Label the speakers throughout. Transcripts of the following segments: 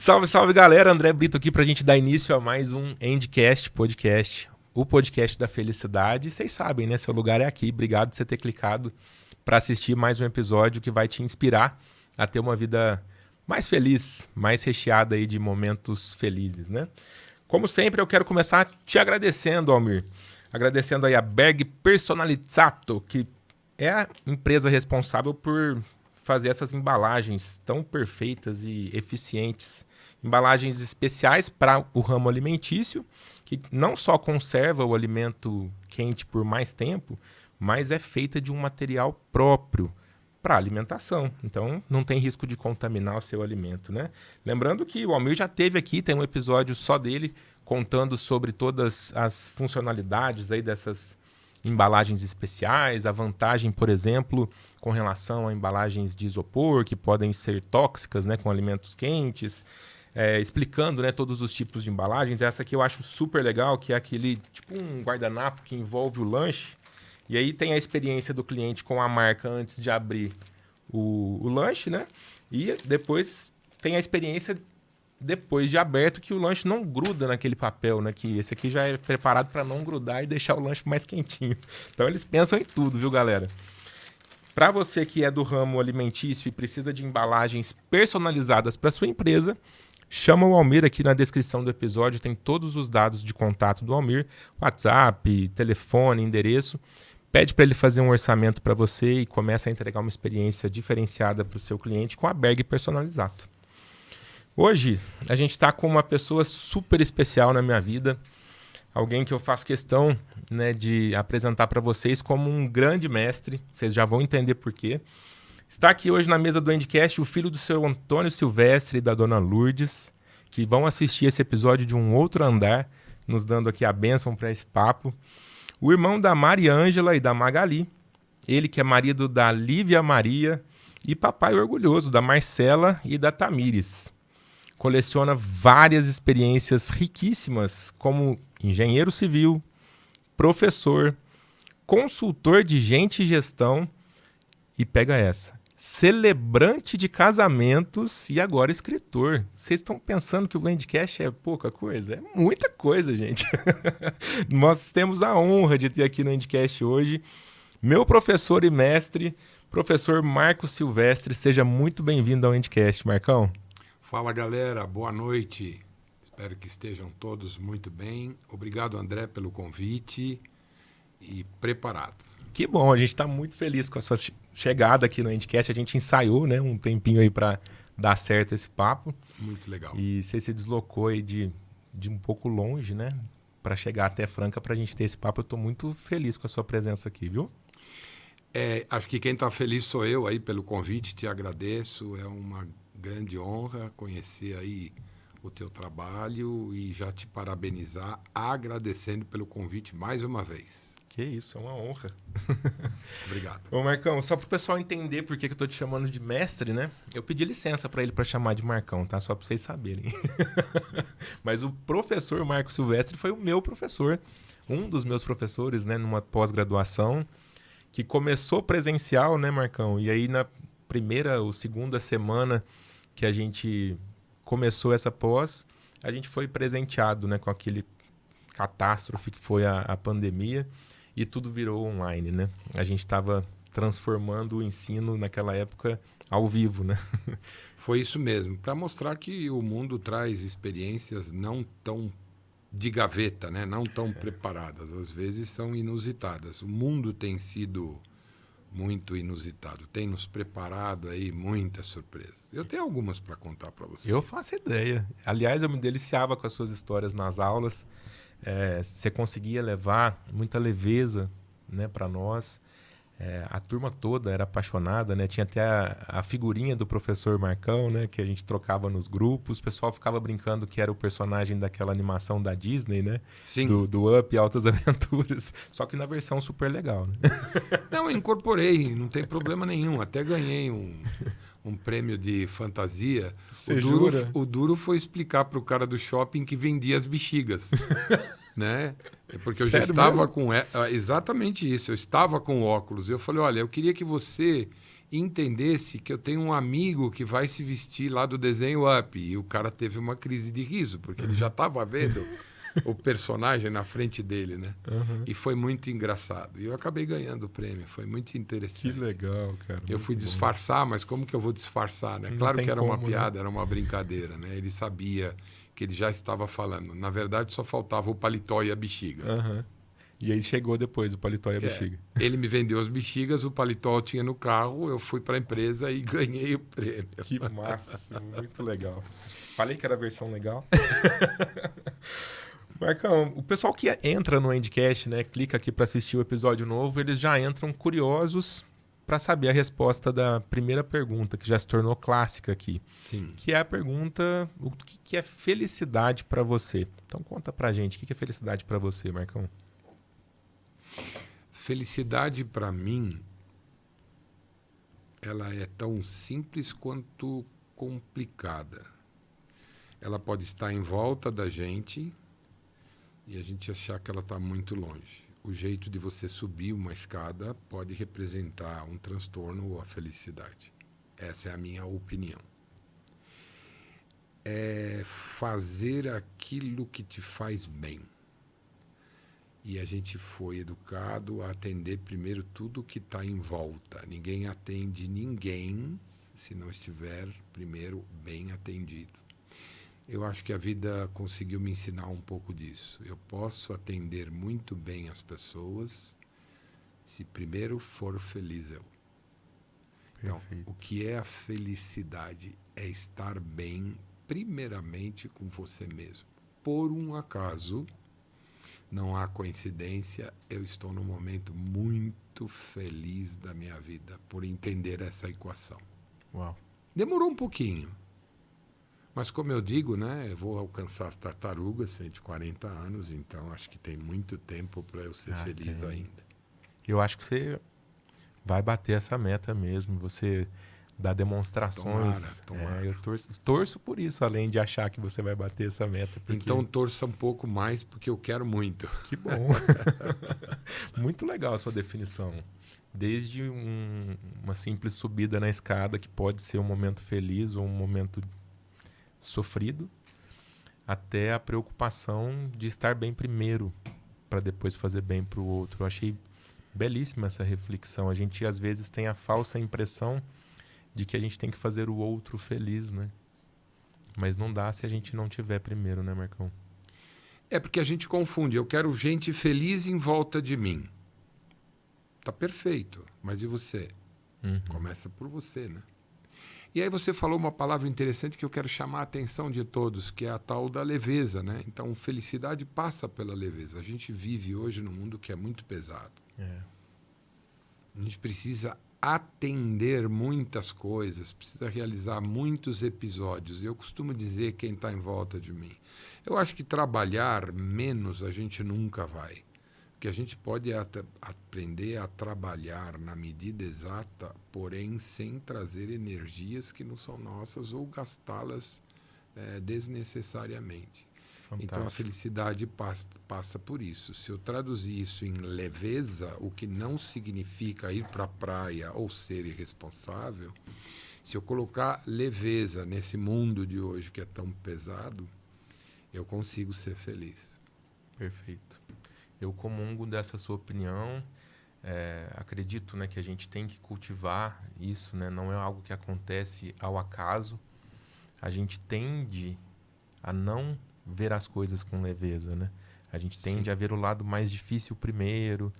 Speaker 1: Salve, salve galera, André Brito aqui pra gente dar início a mais um Endcast Podcast, o podcast da felicidade. Vocês sabem, né? Seu lugar é aqui. Obrigado por você ter clicado para assistir mais um episódio que vai te inspirar a ter uma vida mais feliz, mais recheada aí de momentos felizes, né? Como sempre, eu quero começar te agradecendo, Almir. Agradecendo aí a Berg Personalizzato, que é a empresa responsável por fazer essas embalagens tão perfeitas e eficientes. Embalagens especiais para o ramo alimentício, que não só conserva o alimento quente por mais tempo, mas é feita de um material próprio para alimentação. Então, não tem risco de contaminar o seu alimento, né? Lembrando que o Almir já teve aqui, tem um episódio só dele, contando sobre todas as funcionalidades aí dessas embalagens especiais, a vantagem, por exemplo, com relação a embalagens de isopor, que podem ser tóxicas, né, com alimentos quentes, explicando, né, todos os tipos de embalagens. Essa aqui eu acho super legal, que é aquele tipo um guardanapo que envolve o lanche, e aí tem a experiência do cliente com a marca antes de abrir o lanche, né, e depois tem a experiência depois de aberto, que o lanche não gruda naquele papel, né? Que esse aqui já é preparado para não grudar e deixar o lanche mais quentinho. Então eles pensam em tudo, viu, galera? Para você que é do ramo alimentício e precisa de embalagens personalizadas para sua empresa, chama o Almir aqui na descrição do episódio, tem todos os dados de contato do Almir, WhatsApp, telefone, endereço. Pede para ele fazer um orçamento para você e começa a entregar uma experiência diferenciada para o seu cliente com a Berg Personalizzato. Hoje, a gente está com uma pessoa super especial na minha vida, alguém que eu faço questão, né, de apresentar para vocês como um grande mestre, vocês já vão entender por quê. Está aqui hoje na mesa do Endcast o filho do seu Antônio Silvestre e da dona Lourdes, que vão assistir esse episódio de um outro andar, nos dando aqui a bênção para esse papo. O irmão da Maria Ângela e da Magali, ele que é marido da Lívia Maria e papai orgulhoso da Marcela e da Tamires. Coleciona várias experiências riquíssimas como engenheiro civil, professor, consultor de gente e gestão e pega essa, celebrante de casamentos e agora escritor. Vocês estão pensando que o Endcast é pouca coisa? É muita coisa, gente. Nós temos a honra de ter aqui no Endcast hoje meu professor e mestre, professor Marcos Silvestre. Seja muito bem-vindo ao Endcast, Marcão.
Speaker 2: Fala galera, boa noite, espero que estejam todos muito bem, obrigado André pelo convite e preparado.
Speaker 1: Que bom, a gente está muito feliz com a sua chegada aqui no Endcast, a gente ensaiou, né, um tempinho aí para dar certo esse papo.
Speaker 2: Muito legal.
Speaker 1: E você se deslocou aí de um pouco longe, né, para chegar até Franca para a gente ter esse papo. Eu estou muito feliz com a sua presença aqui, viu?
Speaker 2: Acho que quem está feliz sou eu aí pelo convite, te agradeço, é uma grande honra conhecer aí o teu trabalho e já te parabenizar, agradecendo pelo convite mais uma vez.
Speaker 1: Que isso, é uma honra.
Speaker 2: Obrigado.
Speaker 1: Ô Marcão, só para o pessoal entender por que eu tô te chamando de mestre, né? Eu pedi licença para ele para chamar de Marcão, tá? Só para vocês saberem. Mas o professor Marcos Silvestre foi o meu professor, um dos meus professores, né? Numa pós-graduação que começou presencial, né, Marcão? E aí na primeira ou segunda semana que a gente começou essa pós, a gente foi presenteado, né, com aquele catástrofe que foi a pandemia e tudo virou online, né? A gente estava transformando o ensino naquela época ao vivo, né?
Speaker 2: Foi isso mesmo, para mostrar que o mundo traz experiências não tão de gaveta, né? Não tão preparadas, às vezes são inusitadas. O mundo tem sido muito inusitado, tem nos preparado aí muitas surpresas. Eu tenho algumas para contar para você.
Speaker 1: Eu faço ideia. Aliás, eu me deliciava com as suas histórias nas aulas. Você conseguia levar muita leveza, né, para nós. A turma toda era apaixonada, né? Tinha até a figurinha do professor Marcão, né, que a gente trocava nos grupos. O pessoal ficava brincando que era o personagem daquela animação da Disney, né?
Speaker 2: Sim.
Speaker 1: Do Up, Altas Aventuras. Só que na versão super legal, né?
Speaker 2: Não, eu incorporei, não tem problema nenhum. Até ganhei um prêmio de fantasia.
Speaker 1: Você jura?
Speaker 2: O duro foi explicar para o cara do shopping que vendia as bexigas. Né? Porque eu já estava com... exatamente isso, eu estava com óculos. Eu falei, olha, eu queria que você entendesse que eu tenho um amigo que vai se vestir lá do desenho Up. E o cara teve uma crise de riso, porque ele já estava vendo o personagem na frente dele, né? E foi muito engraçado. E eu acabei ganhando o prêmio, foi muito interessante.
Speaker 1: Que legal, cara.
Speaker 2: Eu fui disfarçar, mas como que eu vou disfarçar, né?
Speaker 1: Não
Speaker 2: Claro
Speaker 1: tem
Speaker 2: que era uma
Speaker 1: como, né?
Speaker 2: piada, era uma brincadeira, né? Ele sabia que ele já estava falando. Na verdade, só faltava o paletó e a bexiga.
Speaker 1: Aham. E aí chegou depois o paletó e a bexiga.
Speaker 2: Ele me vendeu as bexigas, o paletó eu tinha no carro, eu fui para a empresa e ganhei o prêmio.
Speaker 1: Que massa, muito legal. Falei que era a versão legal. Marcão, o pessoal que entra no Endcast, né, clica aqui para assistir o episódio novo, eles já entram curiosos para saber a resposta da primeira pergunta, que já se tornou clássica aqui.
Speaker 2: Sim.
Speaker 1: Que é a pergunta, o que é felicidade para você? Então conta pra gente, o que é felicidade para você, Marcão?
Speaker 2: Felicidade para mim, ela é tão simples quanto complicada. Ela pode estar em volta da gente e a gente achar que ela está muito longe. O jeito de você subir uma escada pode representar um transtorno ou a felicidade. Essa é a minha opinião. É fazer aquilo que te faz bem. E a gente foi educado a atender primeiro tudo que está em volta. Ninguém atende ninguém se não estiver primeiro bem atendido. Eu acho que a vida conseguiu me ensinar um pouco disso. Eu posso atender muito bem as pessoas se primeiro for feliz eu. Então, o que é a felicidade? É estar bem primeiramente com você mesmo. Por um acaso, não há coincidência, eu estou num momento muito feliz da minha vida por entender essa equação.
Speaker 1: Uau.
Speaker 2: Demorou um pouquinho. Mas como eu digo, né, eu vou alcançar as tartarugas, 140 anos, então acho que tem muito tempo para eu ser feliz ainda.
Speaker 1: Eu acho que você vai bater essa meta mesmo, você dá demonstrações.
Speaker 2: Tomara.
Speaker 1: Eu torço por isso, além de achar que você vai bater essa meta. Porque...
Speaker 2: Então torça um pouco mais, porque eu quero muito.
Speaker 1: Que bom. Muito legal a sua definição. Desde uma simples subida na escada, que pode ser um momento feliz ou um momento sofrido, até a preocupação de estar bem primeiro para depois fazer bem para o outro. Eu achei belíssima essa reflexão. A gente às vezes tem a falsa impressão de que a gente tem que fazer o outro feliz, né? Mas não dá se a gente não tiver primeiro, né, Marcão?
Speaker 2: É porque a gente confunde. Eu quero gente feliz em volta de mim. Tá perfeito. Mas e você? Começa por você, né? E aí você falou uma palavra interessante que eu quero chamar a atenção de todos, que é a tal da leveza, né? Então, felicidade passa pela leveza. A gente vive hoje num mundo que é muito pesado. A gente precisa atender muitas coisas, precisa realizar muitos episódios. E eu costumo dizer quem está em volta de mim. Eu acho que trabalhar menos a gente nunca vai. Que a gente pode aprender a trabalhar na medida exata, porém sem trazer energias que não são nossas ou gastá-las desnecessariamente.
Speaker 1: Fantástico.
Speaker 2: Então a felicidade passa por isso. Se eu traduzir isso em leveza, o que não significa ir para a praia ou ser irresponsável, se eu colocar leveza nesse mundo de hoje que é tão pesado, eu consigo ser feliz.
Speaker 1: Perfeito. Eu comungo dessa sua opinião, acredito, né, que a gente tem que cultivar isso, né, não é algo que acontece ao acaso. A gente tende a não ver as coisas com leveza, né? A gente tende a ver o lado mais difícil primeiro,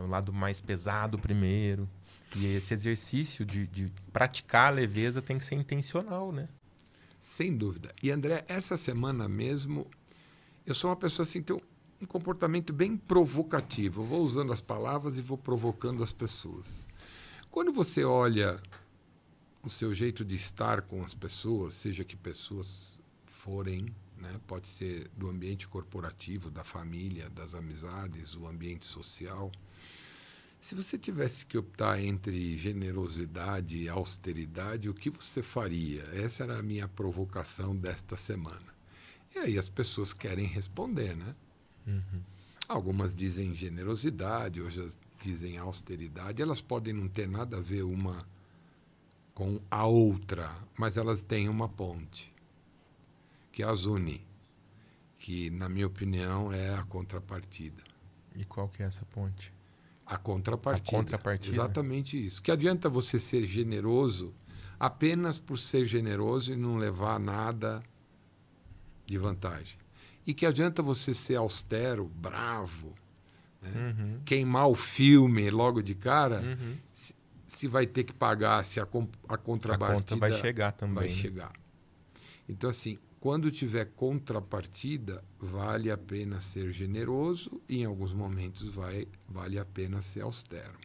Speaker 1: o lado mais pesado primeiro. E esse exercício de praticar a leveza tem que ser intencional, né?
Speaker 2: Sem dúvida. E André, essa semana mesmo, eu sou uma pessoa assim que tem um comportamento bem provocativo. Eu vou usando as palavras e vou provocando as pessoas. Quando você olha o seu jeito de estar com as pessoas, seja que pessoas forem, né? Pode ser do ambiente corporativo, da família, das amizades, o ambiente social. Se você tivesse que optar entre generosidade e austeridade, o que você faria? Essa era a minha provocação desta semana. E aí as pessoas querem responder, né? Algumas dizem generosidade, outras dizem austeridade. Elas podem não ter nada a ver uma com a outra, mas elas têm uma ponte, que as une, que, na minha opinião, é a contrapartida.
Speaker 1: E qual que é essa ponte?
Speaker 2: A contrapartida.
Speaker 1: A contrapartida?
Speaker 2: Exatamente isso. Que adianta você ser generoso apenas por ser generoso e não levar nada de vantagem. E que adianta você ser austero, bravo, né? Queimar o filme logo de cara, se vai ter que pagar, se a contrapartida...
Speaker 1: A conta vai chegar também.
Speaker 2: Vai chegar. Então, assim, quando tiver contrapartida, vale a pena ser generoso e, em alguns momentos, vale a pena ser austero.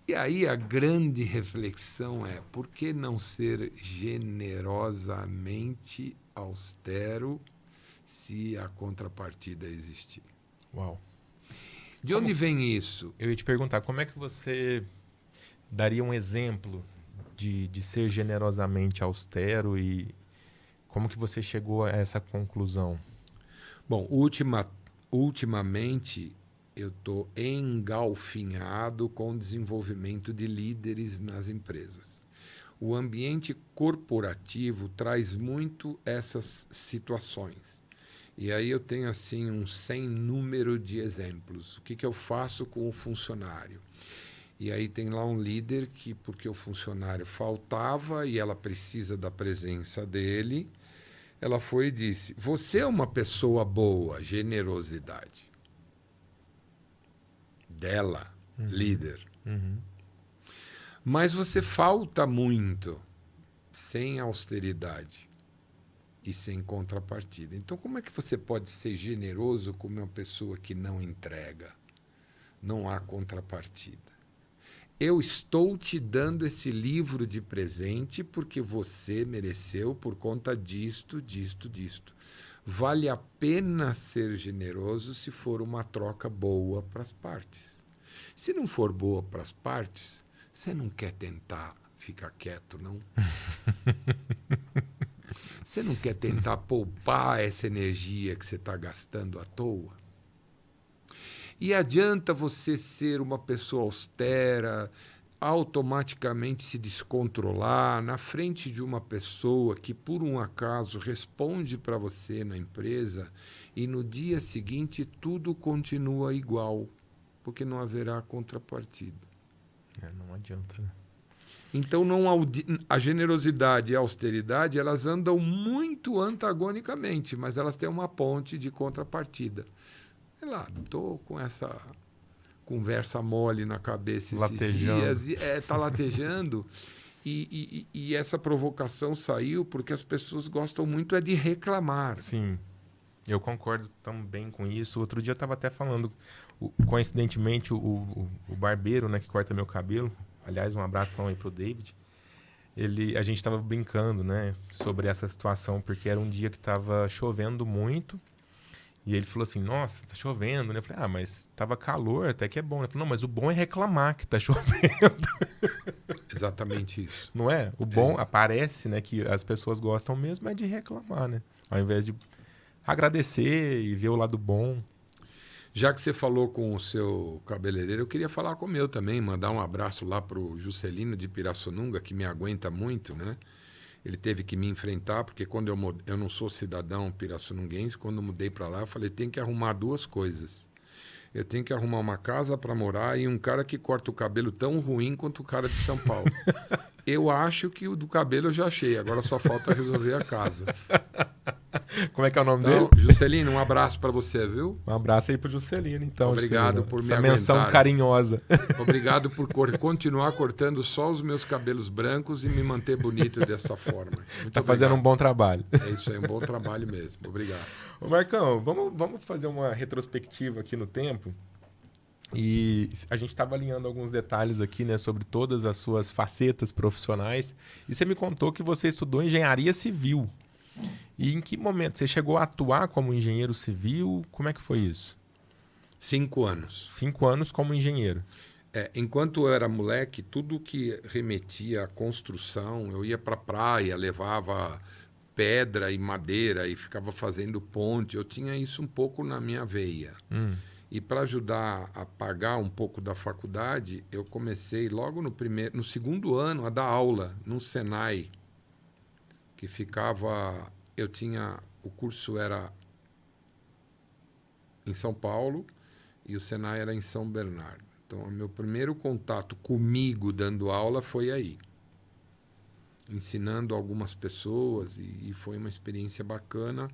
Speaker 2: E aí a grande reflexão é, por que não ser generosamente austero se a contrapartida existir?
Speaker 1: Uau.
Speaker 2: De onde vem isso?
Speaker 1: Eu ia te perguntar, como é que você daria um exemplo de ser generosamente austero e como que você chegou a essa conclusão?
Speaker 2: Bom, ultimamente eu estou engalfinhado com o desenvolvimento de líderes nas empresas. O ambiente corporativo traz muito essas situações. E aí eu tenho assim um sem número de exemplos. O que eu faço com o funcionário? E aí tem lá um líder que, porque o funcionário faltava e ela precisa da presença dele, ela foi e disse, você é uma pessoa boa, generosidade. Dela, líder. Mas você falta muito, sem austeridade e sem contrapartida. Então, como é que você pode ser generoso com uma pessoa que não entrega? Não há contrapartida. Eu estou te dando esse livro de presente porque você mereceu por conta disto. Vale a pena ser generoso se for uma troca boa para as partes. Se não for boa para as partes, você não quer tentar ficar quieto, não? Você não quer tentar poupar essa energia que você está gastando à toa? E adianta você ser uma pessoa austera, automaticamente se descontrolar na frente de uma pessoa que, por um acaso, responde para você na empresa e no dia seguinte tudo continua igual, porque não haverá contrapartida.
Speaker 1: Não adianta, né?
Speaker 2: Então, a generosidade e a austeridade, elas andam muito antagonicamente, mas elas têm uma ponte de contrapartida. Sei lá, estou com essa conversa mole na cabeça esses dias. Está latejando. E essa provocação saiu porque as pessoas gostam muito de reclamar.
Speaker 1: Sim, eu concordo também com isso. Outro dia eu estava até falando, coincidentemente, o barbeiro, né, que corta meu cabelo, aliás, um abração aí pro David, a gente estava brincando, né, sobre essa situação, porque era um dia que estava chovendo muito. E ele falou assim, nossa, tá chovendo, né? Eu falei, mas tava calor, até que é bom. Ele falou, não, mas o bom é reclamar que tá chovendo.
Speaker 2: Exatamente isso.
Speaker 1: Não é? O bom, aparece, né, que as pessoas gostam mesmo é de reclamar, né? Ao invés de agradecer e ver o lado bom.
Speaker 2: Já que você falou com o seu cabeleireiro, eu queria falar com o meu também, mandar um abraço lá pro Juscelino de Pirassununga, que me aguenta muito, né? Ele teve que me enfrentar, porque quando eu não sou cidadão pirassununguense, quando eu mudei para lá, eu falei, tem que arrumar duas coisas. Eu tenho que arrumar uma casa para morar e um cara que corta o cabelo tão ruim quanto o cara de São Paulo. Eu acho que o do cabelo eu já achei, agora só falta resolver a casa.
Speaker 1: Como é que é o nome
Speaker 2: então,
Speaker 1: dele?
Speaker 2: Juscelino, um abraço para você, viu?
Speaker 1: Um abraço aí pro Juscelino, então.
Speaker 2: Obrigado por me aguentar.
Speaker 1: Essa menção carinhosa.
Speaker 2: Obrigado por continuar cortando só os meus cabelos brancos e me manter bonito dessa forma.
Speaker 1: Tá fazendo um bom trabalho.
Speaker 2: É isso aí, um bom trabalho mesmo. Obrigado.
Speaker 1: Ô Marcão, vamos fazer uma retrospectiva aqui no tempo. E a gente estava alinhando alguns detalhes aqui, né, sobre todas as suas facetas profissionais. E você me contou que você estudou engenharia civil. E em que momento? Você chegou a atuar como engenheiro civil? Como é que foi isso?
Speaker 2: 5 anos.
Speaker 1: 5 anos como engenheiro.
Speaker 2: Enquanto eu era moleque, tudo que remetia à construção, eu ia para a praia, levava pedra e madeira e ficava fazendo ponte. Eu tinha isso um pouco na minha veia. E para ajudar a pagar um pouco da faculdade, eu comecei logo no segundo ano a dar aula no Senai, que ficava, o curso era em São Paulo e o Senai era em São Bernardo. Então, o meu primeiro contato comigo dando aula foi aí, ensinando algumas pessoas, e foi uma experiência bacana.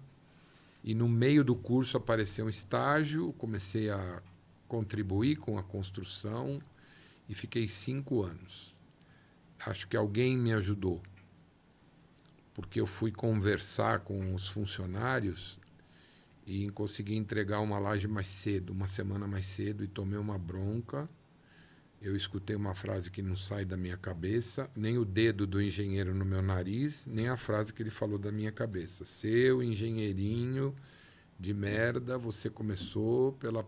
Speaker 2: E no meio do curso apareceu um estágio, comecei a contribuir com a construção e fiquei 5 anos. Acho que alguém me ajudou, porque eu fui conversar com os funcionários e consegui entregar uma laje mais cedo, uma semana mais cedo, e tomei uma bronca. Eu escutei uma frase que não sai da minha cabeça, nem o dedo do engenheiro no meu nariz, nem a frase que ele falou da minha cabeça. Seu engenheirinho de merda, você começou pelo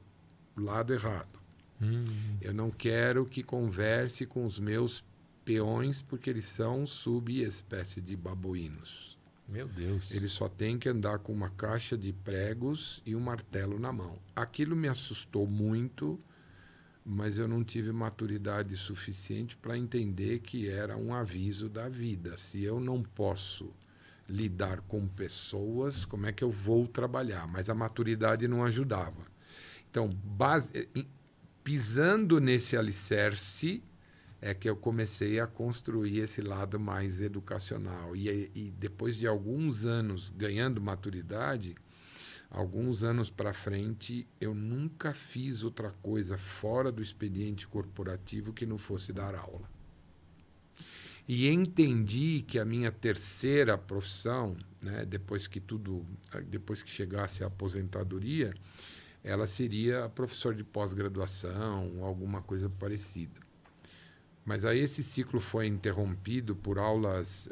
Speaker 2: lado errado. Eu não quero que converse com os meus peões, porque eles são subespécie de babuínos.
Speaker 1: Meu Deus.
Speaker 2: Eles só têm que andar com uma caixa de pregos e um martelo na mão. Aquilo me assustou muito, mas eu não tive maturidade suficiente para entender que era um aviso da vida. Se eu não posso lidar com pessoas, como é que eu vou trabalhar? Mas a maturidade não ajudava. Então, pisando nesse alicerce, é que eu comecei a construir esse lado mais educacional. E depois de alguns anos ganhando maturidade, alguns anos para frente, eu nunca fiz outra coisa fora do expediente corporativo que não fosse dar aula. E entendi que a minha terceira profissão, né, depois que chegasse a aposentadoria, ela seria professor de pós-graduação, alguma coisa parecida. Mas aí esse ciclo foi interrompido por aulas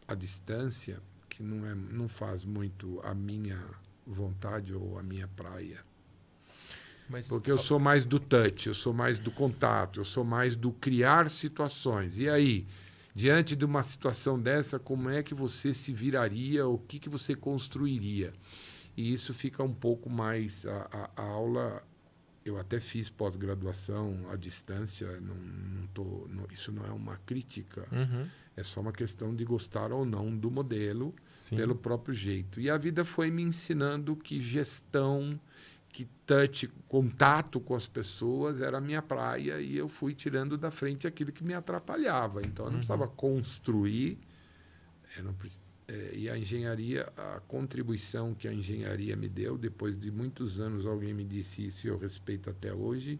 Speaker 2: à distância, que não faz muito a minha vontade ou a minha praia. Porque eu sou mais do touch, eu sou mais do contato, eu sou mais do criar situações. E aí, diante de uma situação dessa, como é que você se viraria, o que você construiria? E isso fica um pouco mais... A aula, eu até fiz pós-graduação à distância, isso não é uma crítica, é só uma questão de gostar ou não do modelo, sim, pelo próprio jeito. E a vida foi me ensinando que gestão, que touch, contato com as pessoas era a minha praia, e eu fui tirando da frente aquilo que me atrapalhava. Então, eu não precisava construir, e a engenharia, a contribuição que a engenharia me deu, depois de muitos anos alguém me disse isso e eu respeito até hoje,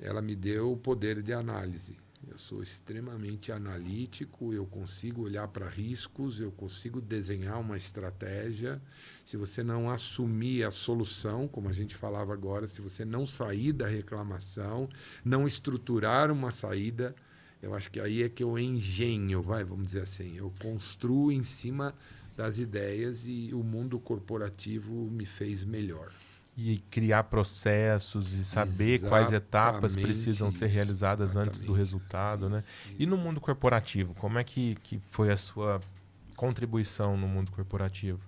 Speaker 2: ela me deu o poder de análise. Eu sou extremamente analítico, eu consigo olhar para riscos, eu consigo desenhar uma estratégia. Se você não assumir a solução, como a gente falava agora, se você não sair da reclamação, não estruturar uma saída, eu acho que aí é que eu engenho, vamos dizer assim. Eu construo em cima das ideias, e o mundo corporativo me fez melhor.
Speaker 1: E criar processos e saber quais etapas precisam ser realizadas antes do resultado, né? E no mundo corporativo, como é que foi a sua contribuição no mundo corporativo?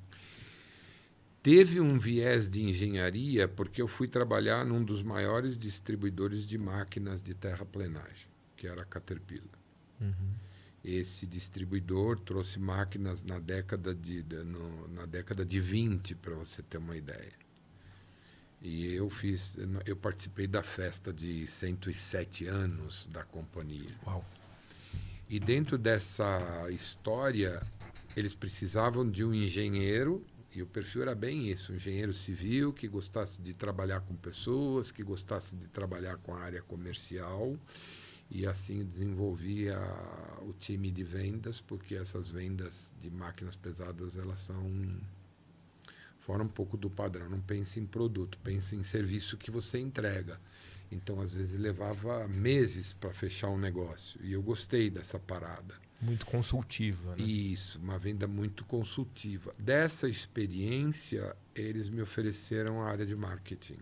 Speaker 2: Teve um viés de engenharia, porque eu fui trabalhar num dos maiores distribuidores de máquinas de terraplenagem, que era a Caterpillar. Esse distribuidor trouxe máquinas na década de 20, para você ter uma ideia. E eu participei da festa de 107 anos da companhia.
Speaker 1: Uau.
Speaker 2: E dentro dessa história, eles precisavam de um engenheiro, e o perfil era bem isso, um engenheiro civil que gostasse de trabalhar com pessoas, que gostasse de trabalhar com a área comercial, e assim desenvolvia o time de vendas, porque essas vendas de máquinas pesadas, elas são fora um pouco do padrão. Não pense em produto, pense em serviço que você entrega. Então, às vezes, levava meses para fechar um negócio. E eu gostei dessa parada.
Speaker 1: Muito consultiva, né?
Speaker 2: Isso, uma venda muito consultiva. Dessa experiência, eles me ofereceram a área de marketing.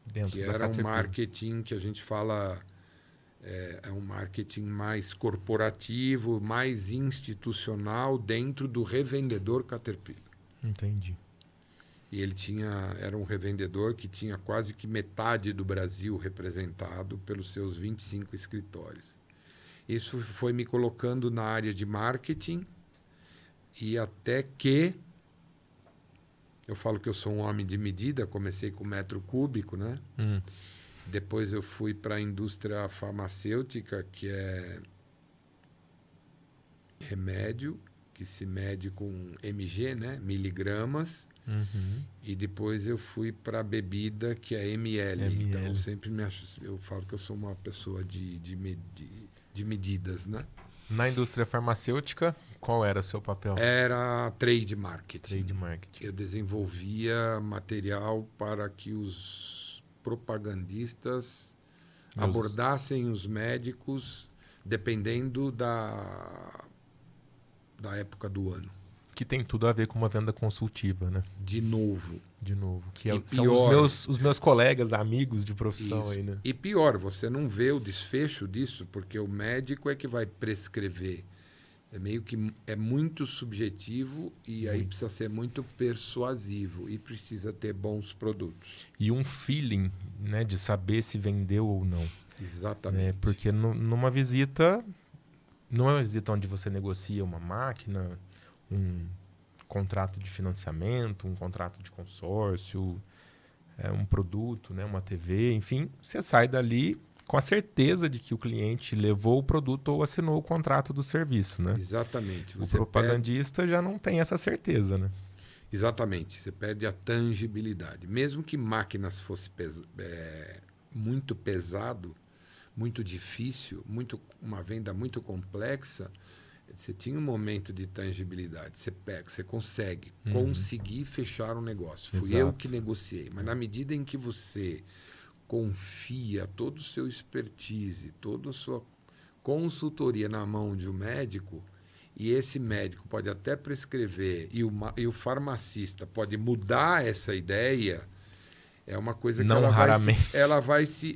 Speaker 1: Dentro
Speaker 2: que era um marketing que a gente fala... É um marketing mais corporativo, mais institucional, dentro do revendedor Caterpillar.
Speaker 1: Entendi.
Speaker 2: E ele era um revendedor que tinha quase que metade do Brasil representado pelos seus 25 escritórios. Isso foi me colocando na área de marketing e até que eu falo que eu sou um homem de medida, comecei com metro cúbico, né? Depois eu fui para a indústria farmacêutica, que é remédio, que se mede com mg, né? Miligramas. E depois eu fui para a bebida, que é ml. Então eu sempre eu falo que eu sou uma pessoa de medidas, né?
Speaker 1: Na indústria farmacêutica, qual era o seu papel?
Speaker 2: Era trade marketing.
Speaker 1: Trade marketing.
Speaker 2: Eu desenvolvia material para que os propagandistas abordassem os médicos dependendo da época do ano.
Speaker 1: Que tem tudo a ver com uma venda consultiva, né?
Speaker 2: De novo.
Speaker 1: Que são os meus colegas, amigos de profissão.
Speaker 2: Isso.
Speaker 1: Aí, né?
Speaker 2: E pior, você não vê o desfecho disso, porque o médico é que vai prescrever. É meio que é muito subjetivo e aí precisa ser muito persuasivo e precisa ter bons produtos.
Speaker 1: E um feeling, né, de saber se vendeu ou não.
Speaker 2: Exatamente.
Speaker 1: Porque numa visita, não é uma visita onde você negocia uma máquina, um contrato de financiamento, um contrato de consórcio, um produto, né, uma TV, enfim, você sai dali com a certeza de que o cliente levou o produto ou assinou o contrato do serviço, né?
Speaker 2: Exatamente.
Speaker 1: O propagandista já não tem essa certeza, né?
Speaker 2: Exatamente. Você perde a tangibilidade. Mesmo que máquinas fosse muito pesado, muito difícil, uma venda muito complexa, você tinha um momento de tangibilidade. Você consegue conseguir fechar um negócio. Fui eu que negociei. Mas na medida em que você confia todo o seu expertise, toda a sua consultoria na mão de um médico, e esse médico pode até prescrever, e o farmacista pode mudar essa ideia, é uma coisa que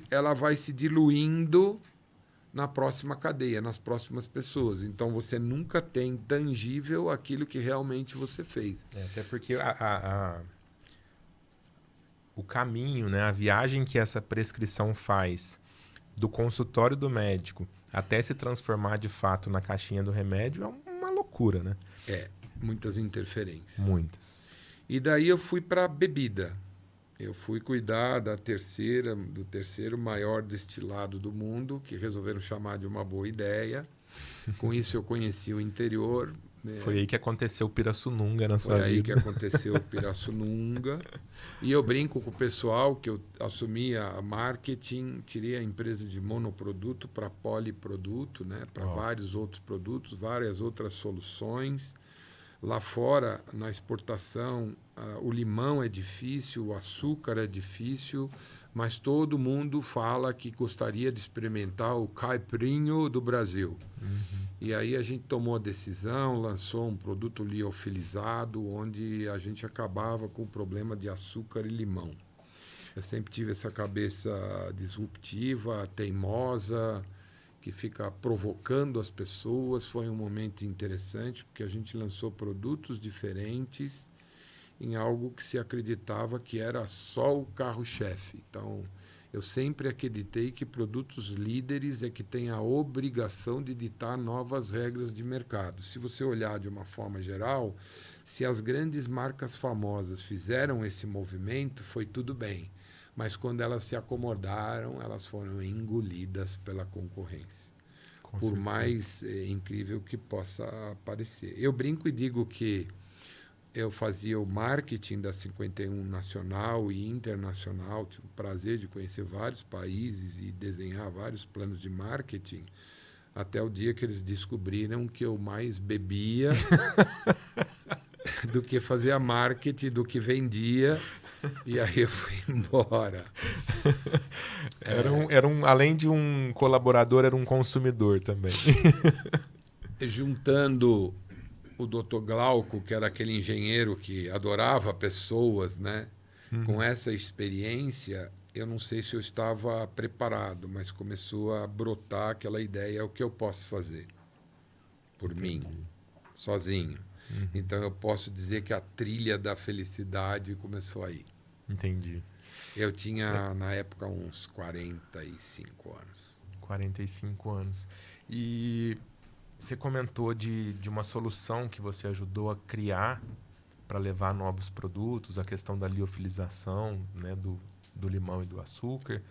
Speaker 2: ela vai se diluindo na próxima cadeia, nas próximas pessoas. Então, você nunca tem tangível aquilo que realmente você fez.
Speaker 1: Até porque o caminho, né, a viagem que essa prescrição faz do consultório do médico até se transformar de fato na caixinha do remédio é uma loucura, né?
Speaker 2: Muitas interferências.
Speaker 1: Muitas.
Speaker 2: E daí eu fui para a bebida. Eu fui cuidar do terceiro maior destilado do mundo, que resolveram chamar de uma boa ideia. Com isso eu conheci o interior.
Speaker 1: Foi aí que aconteceu o Pirassununga na sua vida.
Speaker 2: Foi aí que aconteceu o Pirassununga. E eu brinco com o pessoal que eu assumi a marketing, tirei a empresa de monoproduto para poliproduto, né? Para vários outros produtos, várias outras soluções. Lá fora, na exportação, o limão é difícil, o açúcar é difícil, mas todo mundo fala que gostaria de experimentar o caipirinho do Brasil. E aí a gente tomou a decisão, lançou um produto liofilizado, onde a gente acabava com o problema de açúcar e limão. Eu sempre tive essa cabeça disruptiva, teimosa, que fica provocando as pessoas. Foi um momento interessante, porque a gente lançou produtos diferentes em algo que se acreditava que era só o carro-chefe. Então, eu sempre acreditei que produtos líderes é que têm a obrigação de ditar novas regras de mercado. Se você olhar de uma forma geral, se as grandes marcas famosas fizeram esse movimento, foi tudo bem. Mas quando elas se acomodaram, elas foram engolidas pela concorrência. Por mais incrível que possa parecer. Eu brinco e digo que eu fazia o marketing da 51 nacional e internacional, tive o prazer de conhecer vários países e desenhar vários planos de marketing, até o dia que eles descobriram que eu mais bebia do que fazia marketing, do que vendia. E aí eu fui embora.
Speaker 1: Além de um colaborador, era um consumidor também.
Speaker 2: Juntando o Dr. Glauco, que era aquele engenheiro que adorava pessoas, né? Com essa experiência, eu não sei se eu estava preparado, mas começou a brotar aquela ideia, o que eu posso fazer por mim, sozinho. Então eu posso dizer que a trilha da felicidade começou aí.
Speaker 1: Entendi.
Speaker 2: Eu tinha, na época, uns 45 anos.
Speaker 1: 45 anos. E você comentou de uma solução que você ajudou a criar para levar novos produtos, a questão da liofilização, né, do limão e do açúcar.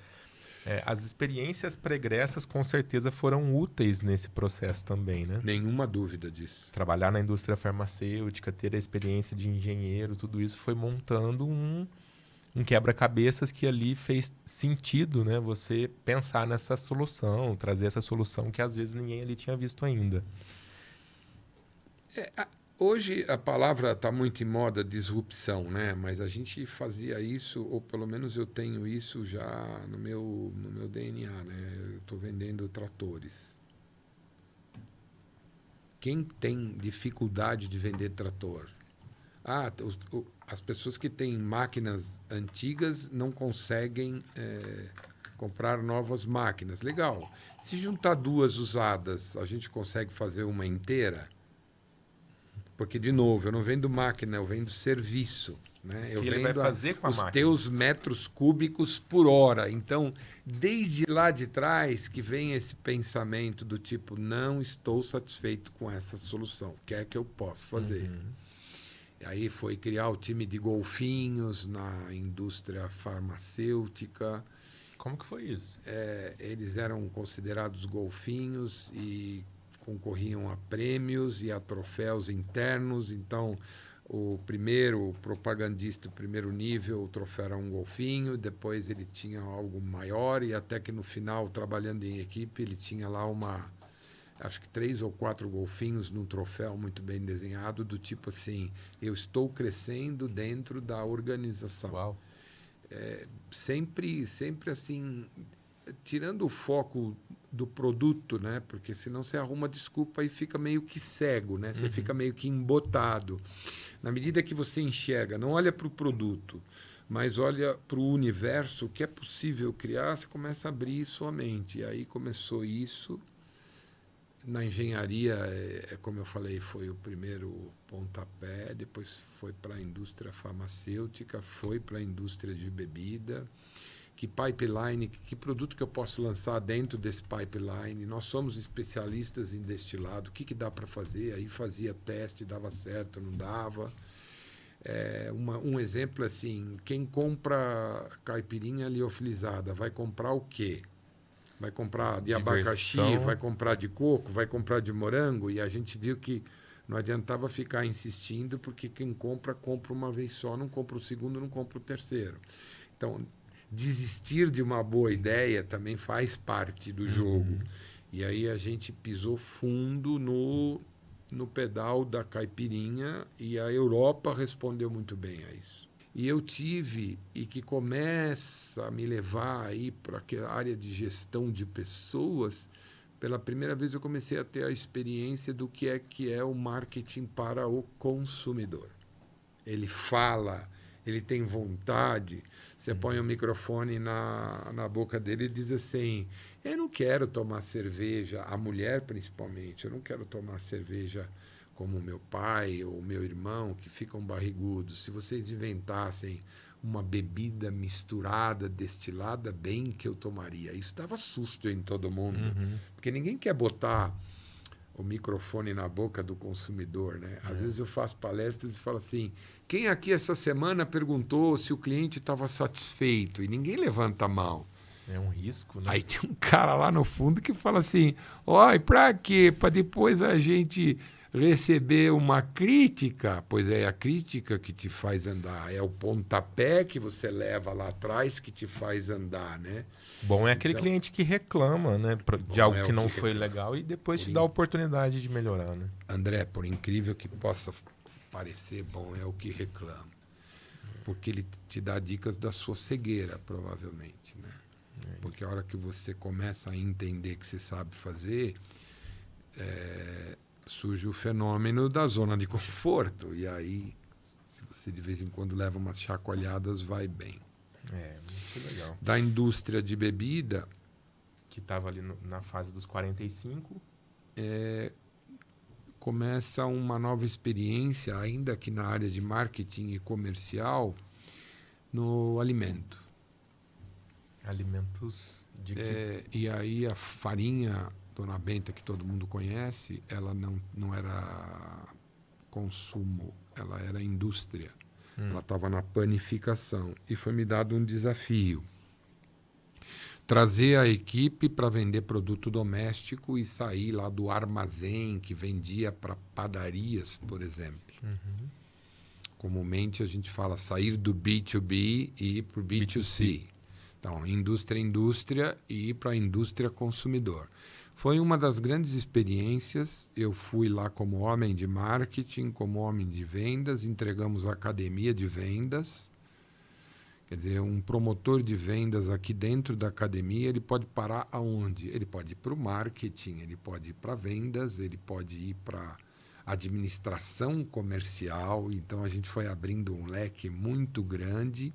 Speaker 1: As experiências pregressas com certeza foram úteis nesse processo também, né?
Speaker 2: Nenhuma dúvida disso.
Speaker 1: Trabalhar na indústria farmacêutica, ter a experiência de engenheiro, tudo isso foi montando um quebra-cabeças que ali fez sentido, né? Você pensar nessa solução, trazer essa solução que às vezes ninguém ali tinha visto ainda.
Speaker 2: Hoje a palavra está muito em moda, disrupção, né? Mas a gente fazia isso, ou pelo menos eu tenho isso já no meu DNA, né? Eu estou vendendo tratores. Quem tem dificuldade de vender trator? As pessoas que têm máquinas antigas não conseguem comprar novas máquinas. Legal. Se juntar duas usadas, a gente consegue fazer uma inteira? Porque, de novo, eu não vendo máquina, eu vendo serviço. Né? Eu
Speaker 1: que ele
Speaker 2: vendo
Speaker 1: vai fazer com a
Speaker 2: os
Speaker 1: máquina.
Speaker 2: teus metros cúbicos por hora. Então, desde lá de trás que vem esse pensamento do tipo, não estou satisfeito com essa solução. O que é que eu posso fazer? E aí foi criar o time de golfinhos na indústria farmacêutica.
Speaker 1: Como que foi isso?
Speaker 2: Eles eram considerados golfinhos e concorriam a prêmios e a troféus internos. Então, o propagandista, o primeiro nível, o troféu era um golfinho, depois ele tinha algo maior e até que no final, trabalhando em equipe, ele tinha lá acho que 3 ou 4 golfinhos num troféu muito bem desenhado, do tipo assim, eu estou crescendo dentro da organização.
Speaker 1: Uau.
Speaker 2: Sempre assim, tirando o foco do produto, né? Porque senão você arruma desculpa e fica meio que cego, né? Você fica meio que embotado. Na medida que você enxerga, não olha para o produto, mas olha para o universo, o que é possível criar, você começa a abrir sua mente. E aí começou isso. Na engenharia, como eu falei, foi o primeiro pontapé, depois foi para a indústria farmacêutica, foi para a indústria de bebida. Que pipeline, que produto que eu posso lançar dentro desse pipeline? Nós somos especialistas em destilado, o que dá para fazer? Aí fazia teste, dava certo, não dava. Um exemplo assim, quem compra caipirinha liofilizada vai comprar o quê? Vai comprar de abacaxi, vai comprar de coco, vai comprar de morango, e a gente viu que não adiantava ficar insistindo, porque quem compra uma vez só, não compra o segundo, não compra o terceiro. Então, desistir de uma boa ideia também faz parte do jogo. E aí a gente pisou fundo no pedal da caipirinha e a Europa respondeu muito bem a isso. E eu tive, e que começa a me levar aí para a área de gestão de pessoas, pela primeira vez eu comecei a ter a experiência do que é o marketing para o consumidor. Ele fala, ele tem vontade, você põe o microfone na boca dele e diz assim, eu não quero tomar cerveja, a mulher principalmente, eu não quero tomar cerveja como meu pai ou meu irmão, que ficam barrigudos. Se vocês inventassem uma bebida misturada, destilada, bem que eu tomaria. Isso dava susto em todo mundo, porque ninguém quer botar o microfone na boca do consumidor, né? Às vezes eu faço palestras e falo assim, quem aqui essa semana perguntou se o cliente estava satisfeito? E ninguém levanta a mão.
Speaker 1: É um risco, né?
Speaker 2: Aí tem um cara lá no fundo que fala assim, e para quê? Para depois a gente receber uma crítica? Pois é a crítica que te faz andar, é o pontapé que você leva lá atrás que te faz andar, né?
Speaker 1: Bom é aquele cliente que reclama, né, de algo que não foi
Speaker 2: reclama.
Speaker 1: legal e depois te dá a oportunidade de melhorar, né?
Speaker 2: André, por incrível que possa parecer, bom é o que reclama. Porque ele te dá dicas da sua cegueira, provavelmente, né? Porque a hora que você começa a entender que você sabe fazer, surge o fenômeno da zona de conforto. E aí, se você de vez em quando leva umas chacoalhadas, vai bem.
Speaker 1: Muito legal.
Speaker 2: Da indústria de bebida...
Speaker 1: Que estava ali na fase dos 45.
Speaker 2: começa uma nova experiência, ainda que na área de marketing e comercial, no alimento.
Speaker 1: Alimentos de que...
Speaker 2: E aí a farinha Dona Benta, que todo mundo conhece, ela não era consumo, ela era indústria. Ela estava na panificação. E foi me dado um desafio. Trazer a equipe para vender produto doméstico e sair lá do armazém que vendia para padarias, por exemplo. Comumente a gente fala sair do B2B e ir para o B2C. Então, indústria e ir para a indústria consumidor. Foi uma das grandes experiências. Eu fui lá como homem de marketing, como homem de vendas, entregamos a academia de vendas. Quer dizer, um promotor de vendas aqui dentro da academia, ele pode parar aonde? Ele pode ir para o marketing, ele pode ir para vendas, ele pode ir para administração comercial. Então, a gente foi abrindo um leque muito grande.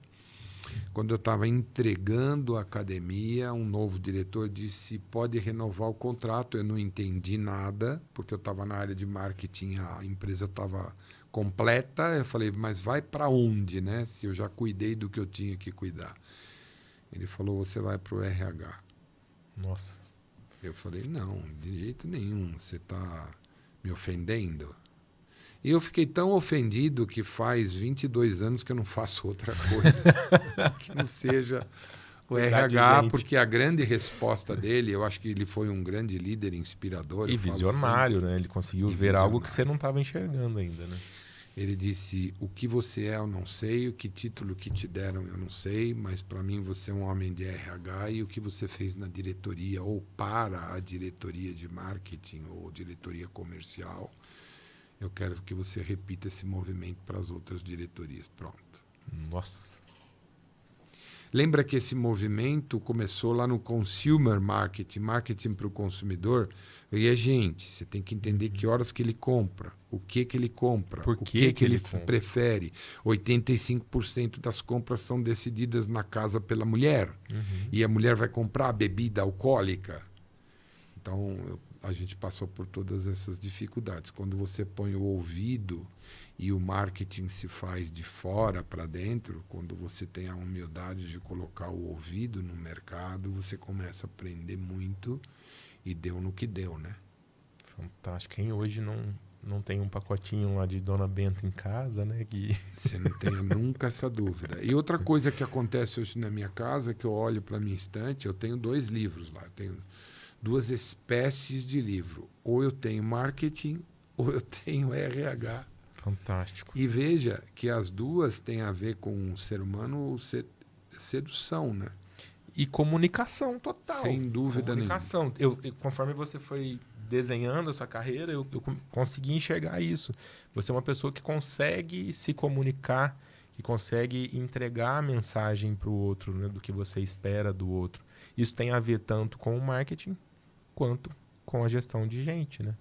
Speaker 2: Quando eu estava entregando a academia, um novo diretor disse, pode renovar o contrato. Eu não entendi nada, porque eu estava na área de marketing, a empresa estava completa. Eu falei, mas vai para onde, né? Se eu já cuidei do que eu tinha que cuidar. Ele falou, você vai para o RH.
Speaker 1: Nossa.
Speaker 2: Eu falei, não, de jeito nenhum, você está me ofendendo. E eu fiquei tão ofendido que faz 22 anos que eu não faço outra coisa que não seja o RH, porque a grande resposta dele, eu acho que ele foi um grande líder inspirador.
Speaker 1: E visionário, né? Ele conseguiu ver algo que você não estava enxergando ainda, né?
Speaker 2: Ele disse, o que você é eu não sei, o que título que te deram eu não sei, mas para mim você é um homem de RH e o que você fez na diretoria ou para a diretoria de marketing ou diretoria comercial, eu quero que você repita esse movimento para as outras diretorias. Pronto.
Speaker 1: Nossa.
Speaker 2: Lembra que esse movimento começou lá no consumer marketing, marketing para o consumidor. E é gente, você tem que entender que horas que ele compra, o que ele compra,
Speaker 1: Por
Speaker 2: o que ele
Speaker 1: compra?
Speaker 2: prefere. 85% das compras são decididas na casa pela mulher. E a mulher vai comprar a bebida alcoólica. Então, a gente passou por todas essas dificuldades. Quando você põe o ouvido e o marketing se faz de fora para dentro, quando você tem a humildade de colocar o ouvido no mercado, você começa a aprender muito e deu no que deu, né?
Speaker 1: Fantástico. Quem hoje não tem um pacotinho lá de Dona Benta em casa, né? Que...
Speaker 2: Você não tenha nunca essa dúvida. E outra coisa que acontece hoje na minha casa, é que eu olho para a minha estante, eu tenho 2 livros lá, eu tenho 2 espécies de livro. Ou eu tenho marketing, ou eu tenho RH.
Speaker 1: Fantástico.
Speaker 2: E veja que as duas têm a ver com o ser humano, sedução, né?
Speaker 1: E comunicação total.
Speaker 2: Sem dúvida
Speaker 1: comunicação. Nenhuma. Conforme você foi desenhando a sua carreira, eu consegui enxergar isso. Você é uma pessoa que consegue se comunicar, que consegue entregar a mensagem para o outro, né, do que você espera do outro. Isso tem a ver tanto com o marketing quanto com a gestão de gente, né?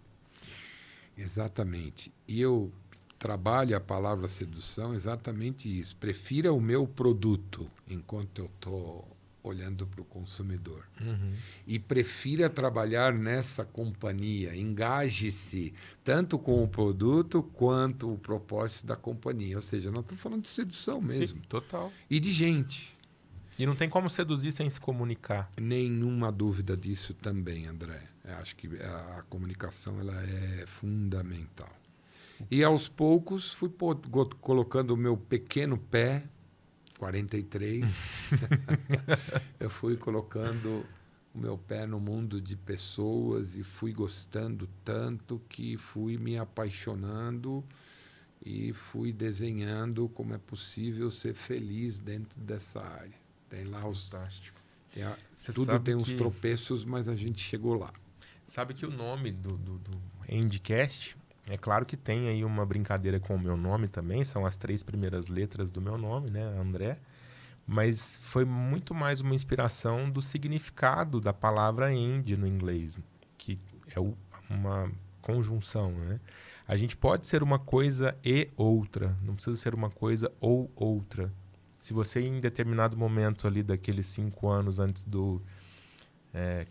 Speaker 2: Exatamente. E eu trabalho a palavra sedução exatamente isso. Prefira o meu produto enquanto eu estou olhando para o consumidor. E prefira trabalhar nessa companhia. Engaje-se tanto com o produto quanto o propósito da companhia. Ou seja, nós estamos falando de sedução mesmo.
Speaker 1: Sim, total.
Speaker 2: E de gente.
Speaker 1: E não tem como seduzir sem se comunicar.
Speaker 2: Nenhuma dúvida disso também, André. Eu acho que a comunicação ela é fundamental. E aos poucos fui colocando o meu pequeno pé, 43, eu fui colocando o meu pé no mundo de pessoas e fui gostando tanto que fui me apaixonando e fui desenhando como é possível ser feliz dentro dessa área. Tem lá os...
Speaker 1: Fantástico.
Speaker 2: Tudo tem uns tropeços, mas a gente chegou lá.
Speaker 1: Sabe que o nome do Endcast, é claro que tem aí uma brincadeira com o meu nome também, são as 3 primeiras letras do meu nome, né, André? Mas foi muito mais uma inspiração do significado da palavra end no inglês, que é uma conjunção, né? A gente pode ser uma coisa e outra, não precisa ser uma coisa ou outra. Se você, em determinado momento ali daqueles 5 anos antes do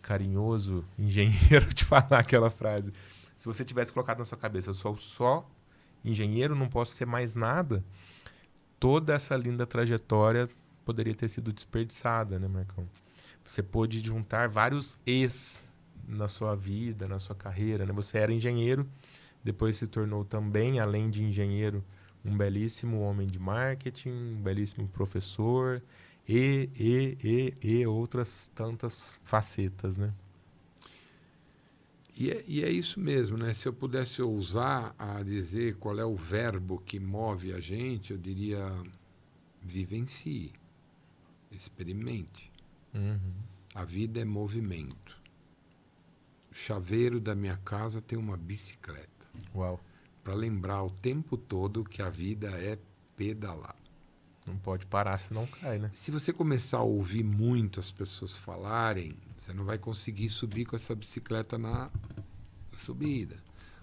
Speaker 1: carinhoso engenheiro te falar aquela frase, Se você tivesse colocado na sua cabeça, eu sou só engenheiro, não posso ser mais nada, toda essa linda trajetória poderia ter sido desperdiçada, né, Marcão? Você pôde juntar vários es na sua vida, na sua carreira, né? Você era engenheiro, depois se tornou também, além de engenheiro, um belíssimo homem de marketing, um belíssimo professor e outras tantas facetas, né?
Speaker 2: E é isso mesmo, né? Se eu pudesse ousar a dizer qual é o verbo que move a gente, eu diria vivencie, experimente. A vida é movimento. O chaveiro da minha casa tem uma bicicleta.
Speaker 1: Uau.
Speaker 2: Para lembrar o tempo todo que a vida é pedalar.
Speaker 1: Não pode parar, senão cai, né?
Speaker 2: Se você começar a ouvir muito as pessoas falarem, você não vai conseguir subir com essa bicicleta na subida.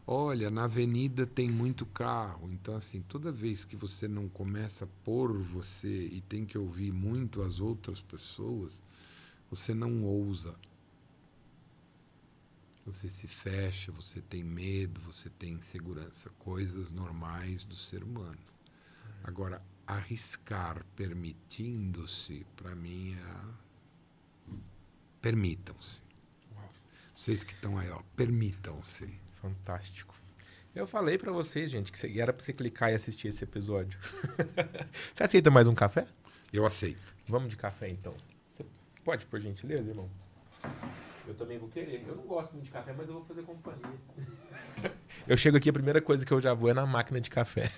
Speaker 2: Olha, na avenida tem muito carro. Então, assim, toda vez que você não começa por você e tem que ouvir muito as outras pessoas, você não ousa. Você se fecha, você tem medo, você tem insegurança. Coisas normais do ser humano. Agora, arriscar permitindo-se, para mim, permitam-se. Vocês que estão aí, ó, permitam-se.
Speaker 1: Fantástico. Eu falei pra vocês, gente, que era pra você clicar e assistir esse episódio. Você aceita mais um café?
Speaker 2: Eu aceito.
Speaker 1: Vamos de café, então. Você pode, por gentileza, irmão? Eu também vou querer. Eu não gosto muito de café, mas eu vou fazer companhia. Eu chego aqui, a primeira coisa que eu já vou é na máquina de café.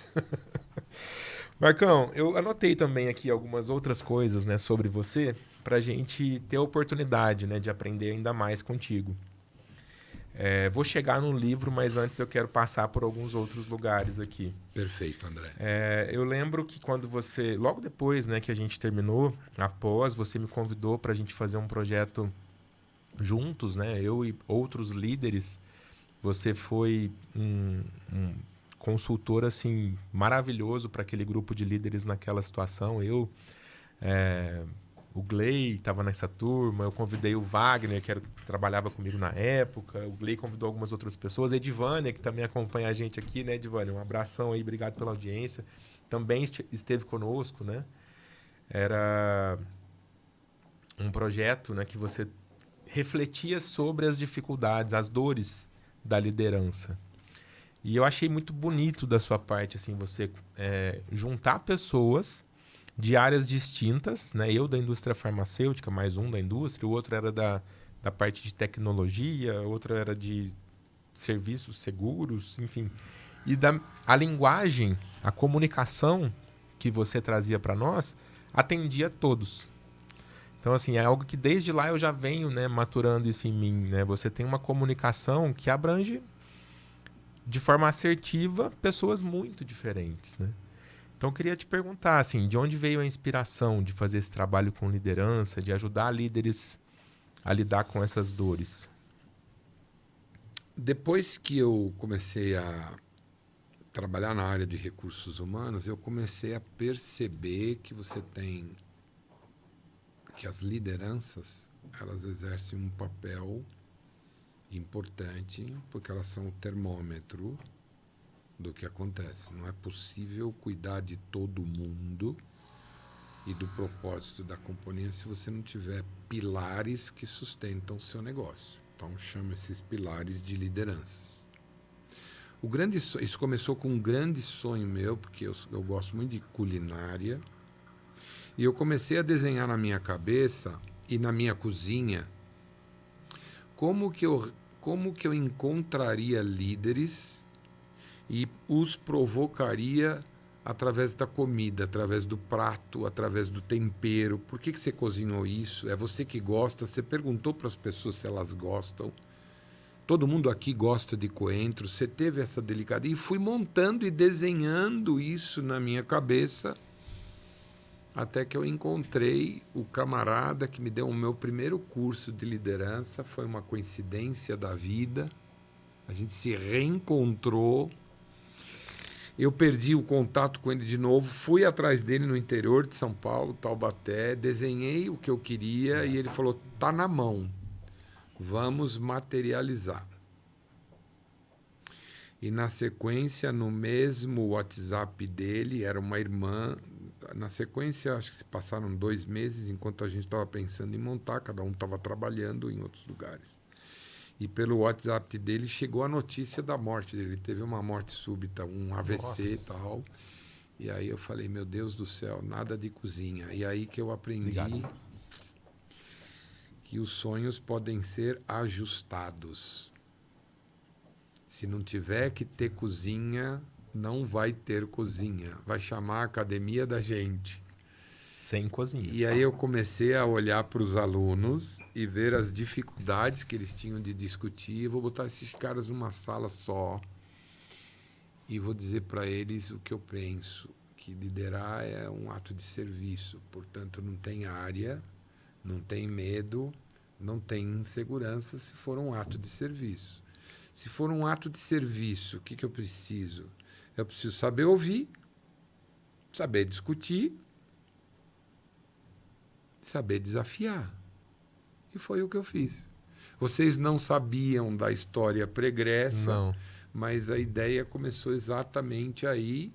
Speaker 1: Marcão, eu anotei também aqui algumas outras coisas, né, sobre você, pra gente ter a oportunidade, né, de aprender ainda mais contigo. Vou chegar no livro, mas antes eu quero passar por alguns outros lugares aqui.
Speaker 2: Perfeito, André.
Speaker 1: Eu lembro que quando você, logo depois, né, que a gente terminou, após, você me convidou para a gente fazer um projeto juntos, né, eu e outros líderes. Você foi um consultor assim maravilhoso para aquele grupo de líderes naquela situação. O Gley estava nessa turma, eu convidei o Wagner, que trabalhava comigo na época, o Gley convidou algumas outras pessoas, a Edivânia, que também acompanha a gente aqui, né, Edivânia? Um abração aí, obrigado pela audiência. Também esteve conosco, né? Era um projeto, né, que você refletia sobre as dificuldades, as dores da liderança. E eu achei muito bonito da sua parte, assim, você juntar pessoas de áreas distintas, né? Eu da indústria farmacêutica, mais um da indústria, o outro era da parte de tecnologia, outro era de serviços seguros, enfim. E a linguagem, a comunicação que você trazia para nós, atendia a todos. Então, assim, é algo que desde lá eu já venho, né, maturando isso em mim, né? Você tem uma comunicação que abrange de forma assertiva pessoas muito diferentes, né? Então, eu queria te perguntar, assim, de onde veio a inspiração de fazer esse trabalho com liderança, de ajudar líderes a lidar com essas dores?
Speaker 2: Depois que eu comecei a trabalhar na área de recursos humanos, eu comecei a perceber que que as lideranças, elas exercem um papel importante, porque elas são o termômetro do que acontece. Não é possível cuidar de todo mundo e do propósito da companhia se você não tiver pilares que sustentam o seu negócio. Então, chama esses pilares de lideranças. Isso começou com um grande sonho meu, porque eu gosto muito de culinária, e eu comecei a desenhar na minha cabeça e na minha cozinha como que eu encontraria líderes e os provocaria através da comida, através do prato, através do tempero. Por que você cozinhou isso? É você que gosta? Você perguntou para as pessoas se elas gostam? Todo mundo aqui gosta de coentro. Você teve essa delicadeza? E fui montando e desenhando isso na minha cabeça até que eu encontrei o camarada que me deu o meu primeiro curso de liderança. Foi uma coincidência da vida. A gente se reencontrou. Eu perdi o contato com ele de novo, fui atrás dele no interior de São Paulo, Taubaté, desenhei o que eu queria e ele falou, tá na mão, vamos materializar. E na sequência, no mesmo WhatsApp dele, era uma irmã. Na sequência, acho que se passaram 2 meses, enquanto a gente estava pensando em montar, cada um estava trabalhando em outros lugares. E pelo WhatsApp dele chegou a notícia da morte dele. Ele teve uma morte súbita, um AVC e tal. E aí eu falei, meu Deus do céu, nada de cozinha. E aí que eu aprendi que os sonhos podem ser ajustados. Se não tiver que ter cozinha, não vai ter cozinha. Vai chamar a academia da gente.
Speaker 1: Sem cozinha.
Speaker 2: E aí eu comecei a olhar para os alunos e ver as dificuldades que eles tinham de discutir. Eu vou botar esses caras numa sala só e vou dizer para eles o que eu penso, que liderar é um ato de serviço. Portanto, não tem área, não tem medo, não tem insegurança se for um ato de serviço. Se for um ato de serviço, o que eu preciso? Eu preciso saber ouvir, saber discutir, saber desafiar. E foi o que eu fiz. Vocês não sabiam da história pregressa,
Speaker 1: Não.
Speaker 2: mas a ideia começou exatamente aí.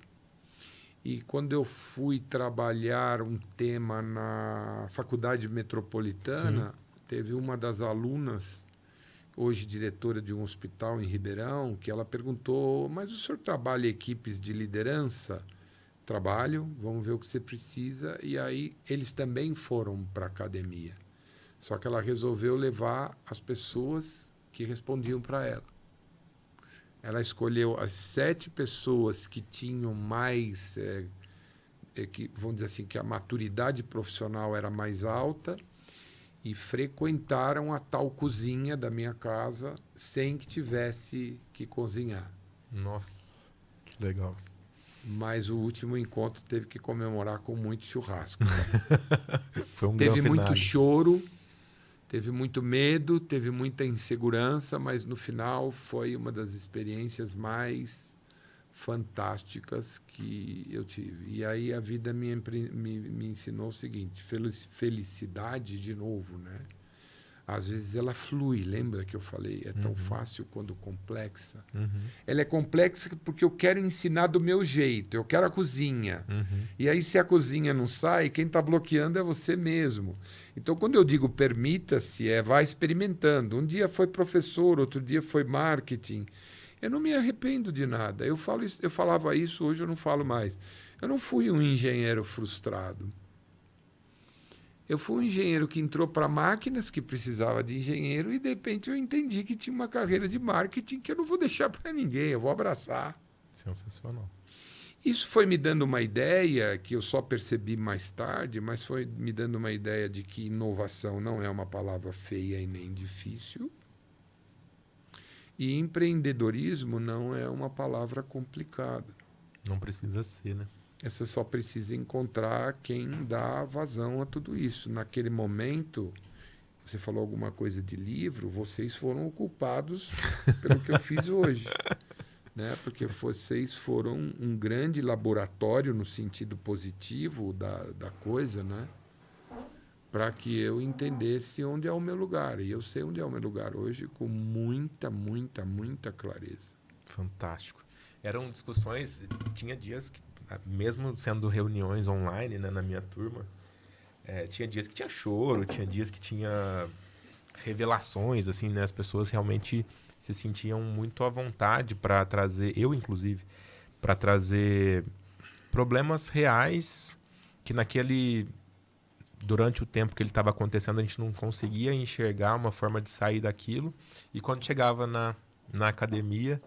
Speaker 2: E quando eu fui trabalhar um tema na Faculdade Metropolitana, teve uma das alunas, hoje diretora de um hospital em Ribeirão, que ela perguntou, mas o senhor trabalha em equipes de liderança? Trabalho, vamos ver o que você precisa. E aí eles também foram para a academia. Só que ela resolveu levar as pessoas que respondiam para ela. Ela escolheu as 7 pessoas que tinham mais, que, vamos dizer assim, que a maturidade profissional era mais alta e frequentaram a tal cozinha da minha casa sem que tivesse que cozinhar.
Speaker 1: Nossa, que legal.
Speaker 2: Mas o último encontro teve que comemorar com muito churrasco.
Speaker 1: Foi um
Speaker 2: Teve
Speaker 1: grande
Speaker 2: muito
Speaker 1: finale.
Speaker 2: choro, teve muito medo, teve muita insegurança, mas no final foi uma das experiências mais fantásticas que eu tive. E aí a vida me ensinou o seguinte, felicidade de novo, né? Às vezes ela flui, lembra que eu falei? É tão fácil quando complexa. Ela é complexa porque eu quero ensinar do meu jeito, eu quero a cozinha. E aí se a cozinha não sai, quem está bloqueando é você mesmo. Então quando eu digo permita-se, vá experimentando. Um dia foi professor, outro dia foi marketing. Eu não me arrependo de nada. Eu falava isso, hoje eu não falo mais. Eu não fui um engenheiro frustrado. Eu fui um engenheiro que entrou para máquinas, que precisava de engenheiro, e de repente eu entendi que tinha uma carreira de marketing que eu não vou deixar para ninguém, eu vou abraçar.
Speaker 1: Sensacional.
Speaker 2: Isso foi me dando uma ideia, que eu só percebi mais tarde, mas foi me dando uma ideia de que inovação não é uma palavra feia e nem difícil. E empreendedorismo não é uma palavra complicada.
Speaker 1: Não precisa ser, né?
Speaker 2: Você só precisa encontrar quem dá vazão a tudo isso. Naquele momento, você falou alguma coisa de livro, vocês foram o culpados pelo que eu fiz hoje. Né? Porque vocês foram um grande laboratório no sentido positivo da coisa, né? Para que eu entendesse onde é o meu lugar. E eu sei onde é o meu lugar hoje com muita, muita, muita clareza.
Speaker 1: Fantástico. Eram discussões, tinha dias que, mesmo sendo reuniões online, né, na minha turma, tinha dias que tinha choro, tinha dias que tinha revelações, assim, né? As pessoas realmente se sentiam muito à vontade para trazer, eu inclusive, para trazer problemas reais que durante o tempo que ele estava acontecendo, a gente não conseguia enxergar uma forma de sair daquilo. E quando chegava na academia,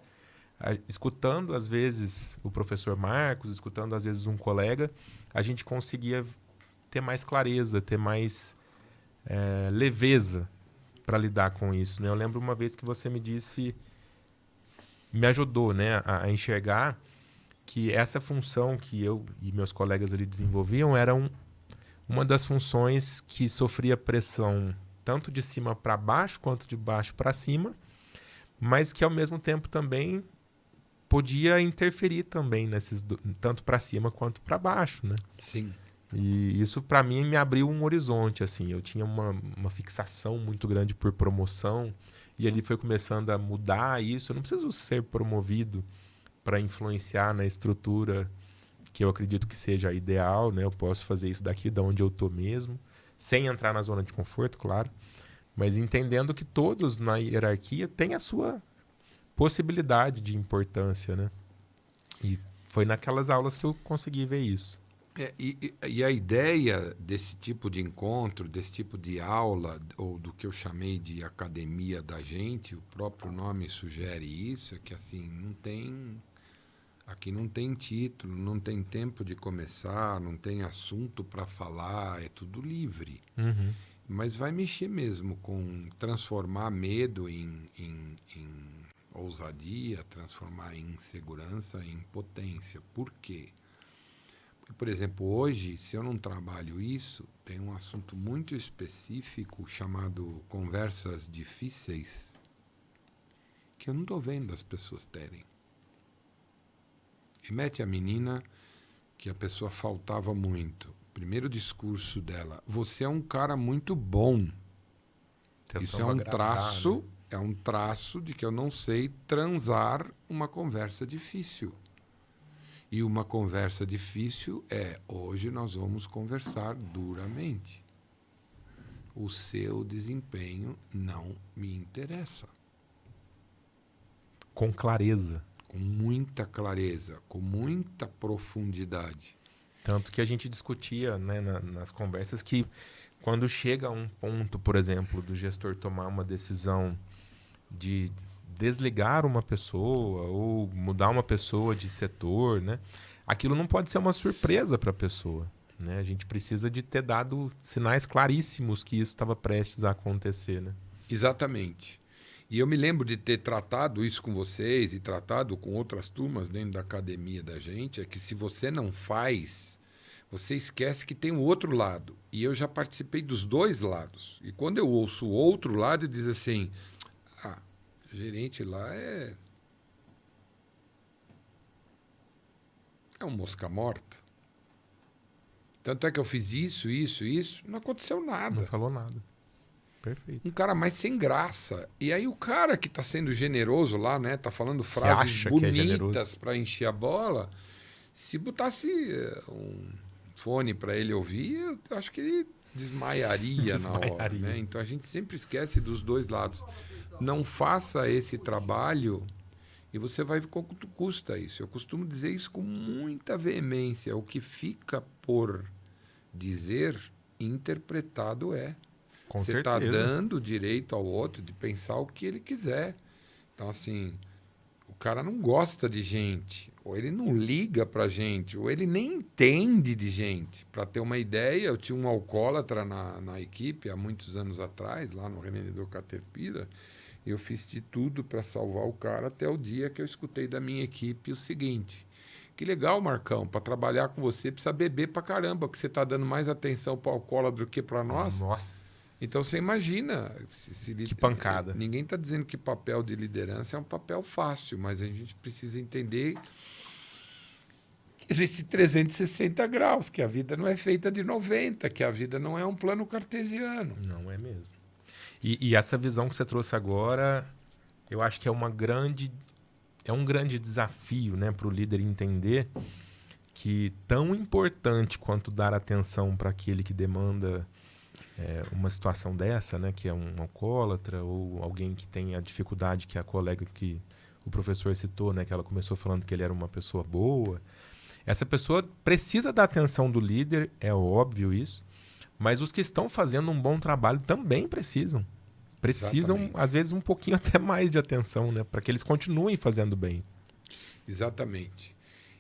Speaker 1: escutando às vezes o professor Marcos, escutando às vezes um colega, a gente conseguia ter mais clareza, ter mais leveza para lidar com isso, né? Eu lembro uma vez que você me ajudou, né, a enxergar que essa função que eu e meus colegas ali desenvolviam era uma das funções que sofria pressão tanto de cima para baixo quanto de baixo para cima, mas que ao mesmo tempo também podia interferir também tanto para cima quanto para baixo, né?
Speaker 2: Sim.
Speaker 1: E isso para mim me abriu um horizonte, assim. Eu tinha uma fixação muito grande por promoção. e ali foi começando a mudar isso. Eu não preciso ser promovido para influenciar na estrutura que eu acredito que seja ideal, né? Eu posso fazer isso daqui, da onde eu tô mesmo, sem entrar na zona de conforto, claro, mas entendendo que todos na hierarquia têm a sua possibilidade de importância, né? E foi naquelas aulas que eu consegui ver isso.
Speaker 2: E a ideia desse tipo de encontro, desse tipo de aula, ou do que eu chamei de academia da gente, o próprio nome sugere isso, é que assim, aqui não tem título, não tem tempo de começar, não tem assunto para falar, é tudo livre.
Speaker 1: Uhum.
Speaker 2: Mas vai mexer mesmo com transformar medo em ousadia, transformar em segurança em potência. Por quê? Por exemplo, hoje, se eu não trabalho isso, tem um assunto muito específico chamado conversas difíceis, que eu não estou vendo as pessoas terem. Remete a menina que a pessoa faltava muito. Primeiro discurso dela: você é um cara muito bom. Isso é um traço,
Speaker 1: né?
Speaker 2: é um traço de que eu não sei transar uma conversa difícil. E uma conversa difícil é: hoje nós vamos conversar duramente. O seu desempenho não me interessa.
Speaker 1: Com clareza.
Speaker 2: Com muita clareza, com muita profundidade.
Speaker 1: Tanto que a gente discutia, né, nas conversas que quando chega a um ponto, por exemplo, do gestor tomar uma decisão de desligar uma pessoa ou mudar uma pessoa de setor, né, aquilo não pode ser uma surpresa para a pessoa. Né? A gente precisa de ter dado sinais claríssimos que isso estava prestes a acontecer. Né?
Speaker 2: Exatamente. E eu me lembro de ter tratado isso com vocês e tratado com outras turmas dentro da academia da gente, é que se você não faz, você esquece que tem o outro lado. E eu já participei dos dois lados. E quando eu ouço o outro lado, diz assim: ah, o gerente lá é um mosca morta. Tanto é que eu fiz isso, não aconteceu nada.
Speaker 1: Não falou nada. Perfeito.
Speaker 2: Um cara mais sem graça. E aí o cara que está sendo generoso lá, né, tá falando frases bonitas para encher a bola, se botasse um fone para ele ouvir, eu acho que ele desmaiaria na hora, né? Então a gente sempre esquece dos dois lados. Não faça esse trabalho e você vai ver quanto custa isso. Eu costumo dizer isso com muita veemência. O que fica por dizer, interpretado é. Você está dando direito ao outro de pensar o que ele quiser. Então, assim, o cara não gosta de gente, ou ele não liga para gente, ou ele nem entende de gente. Para ter uma ideia, eu tinha um alcoólatra na equipe há muitos anos atrás, lá no revendedor Caterpillar, e eu fiz de tudo para salvar o cara até o dia que eu escutei da minha equipe o seguinte: que legal, Marcão, para trabalhar com você precisa beber para caramba, que você está dando mais atenção para o alcoólatra do que para nós.
Speaker 1: Nossa.
Speaker 2: Então você imagina.
Speaker 1: Que pancada.
Speaker 2: Ninguém está dizendo que papel de liderança é um papel fácil, mas a gente precisa entender que existe 360 graus, que a vida não é feita de 90, que a vida não é um plano cartesiano.
Speaker 1: Não é mesmo. E essa visão que você trouxe agora, eu acho que é um grande desafio, né, para o líder entender que tão importante quanto dar atenção para aquele que demanda uma situação dessa, né, que é um alcoólatra ou alguém que tem a dificuldade que a colega que o professor citou, né, que ela começou falando que ele era uma pessoa boa. Essa pessoa precisa da atenção do líder, é óbvio isso, mas os que estão fazendo um bom trabalho também precisam. Precisam, exatamente, às vezes, um pouquinho até mais de atenção, né, para que eles continuem fazendo bem.
Speaker 2: Exatamente.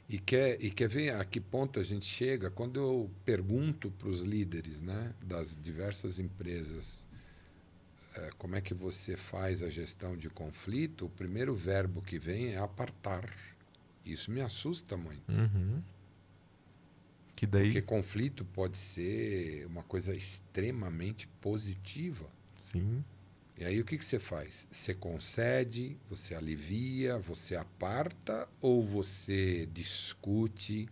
Speaker 2: E quer ver a que ponto a gente chega quando eu pergunto para os líderes, né, das diversas empresas como é que você faz a gestão de conflito, o primeiro verbo que vem é apartar. Isso me assusta muito.
Speaker 1: Uhum. Que daí...
Speaker 2: Porque conflito pode ser uma coisa extremamente positiva.
Speaker 1: Sim.
Speaker 2: E aí o que você faz? Você concede, você alivia, você aparta ou você discute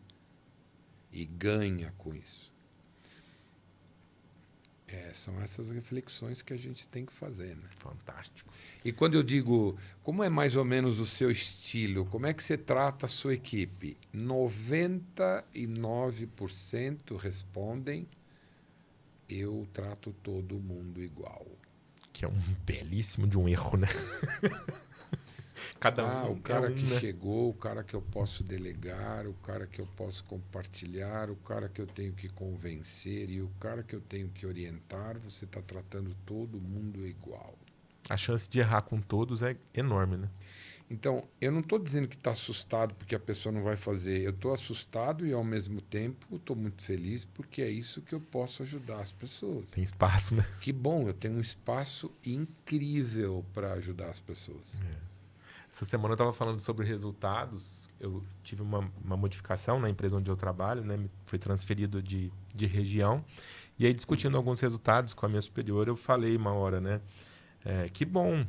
Speaker 2: e ganha com isso? São essas reflexões que a gente tem que fazer, né?
Speaker 1: Fantástico.
Speaker 2: E quando eu digo, como é mais ou menos o seu estilo, como é que você trata a sua equipe? 99% respondem, eu trato todo mundo igual.
Speaker 1: Que é um belíssimo de um erro, né? Cada um
Speaker 2: O cara
Speaker 1: é um,
Speaker 2: que
Speaker 1: né?
Speaker 2: chegou, o cara que eu posso delegar, o cara que eu posso compartilhar, o cara que eu tenho que convencer e o cara que eu tenho que orientar, você está tratando todo mundo igual.
Speaker 1: A chance de errar com todos é enorme, né?
Speaker 2: Então, eu não estou dizendo que está assustado porque a pessoa não vai fazer. Eu estou assustado e, ao mesmo tempo, estou muito feliz porque é isso que eu posso ajudar as pessoas.
Speaker 1: Tem espaço, né?
Speaker 2: Que bom, eu tenho um espaço incrível para ajudar as pessoas.
Speaker 1: Essa semana eu estava falando sobre resultados. Eu tive uma modificação na empresa onde eu trabalho, né? Fui transferido de região. E aí, discutindo alguns resultados com a minha superior, eu falei uma hora, né? Que bom,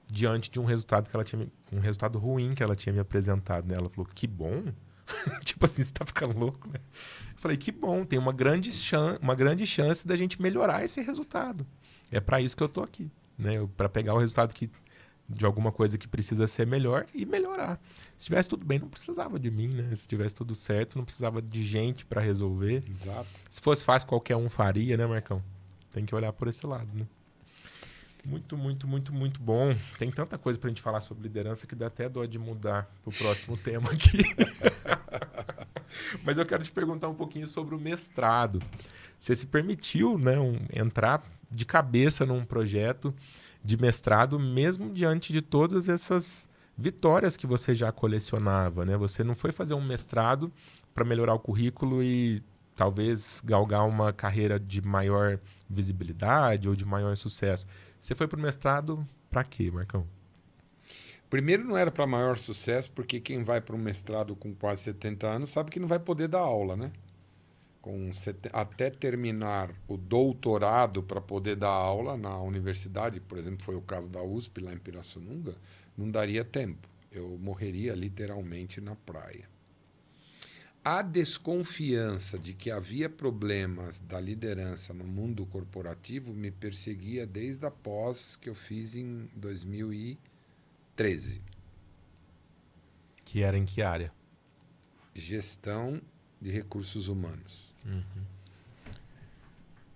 Speaker 1: diante de um resultado que ela tinha, um resultado ruim que ela tinha me apresentado, né? Ela falou, que bom? Tipo assim, você tá ficando louco, né? Eu falei, que bom, tem uma grande chance da gente melhorar esse resultado. É para isso que eu tô aqui, né? Para pegar o resultado de alguma coisa que precisa ser melhor e melhorar. Se tivesse tudo bem, não precisava de mim, né? Se tivesse tudo certo, não precisava de gente para resolver.
Speaker 2: Exato.
Speaker 1: Se fosse fácil, qualquer um faria, né, Marcão? Tem que olhar por esse lado, né? Muito, muito, muito, muito bom. Tem tanta coisa pra gente falar sobre liderança que dá até dó de mudar pro próximo tema aqui. Mas eu quero te perguntar um pouquinho sobre o mestrado. Você se permitiu, né, entrar de cabeça num projeto de mestrado, mesmo diante de todas essas vitórias que você já colecionava, né? Você não foi fazer um mestrado para melhorar o currículo e talvez galgar uma carreira de maior visibilidade ou de maior sucesso. Você foi para o mestrado para quê, Marcão?
Speaker 2: Primeiro, não era para maior sucesso, porque quem vai para um mestrado com quase 70 anos sabe que não vai poder dar aula, né? Até terminar o doutorado para poder dar aula na universidade, por exemplo, foi o caso da USP lá em Pirassununga, não daria tempo. Eu morreria literalmente na praia. A desconfiança de que havia problemas da liderança no mundo corporativo me perseguia desde a pós que eu fiz em 2013.
Speaker 1: Que era em que área?
Speaker 2: Gestão de recursos humanos.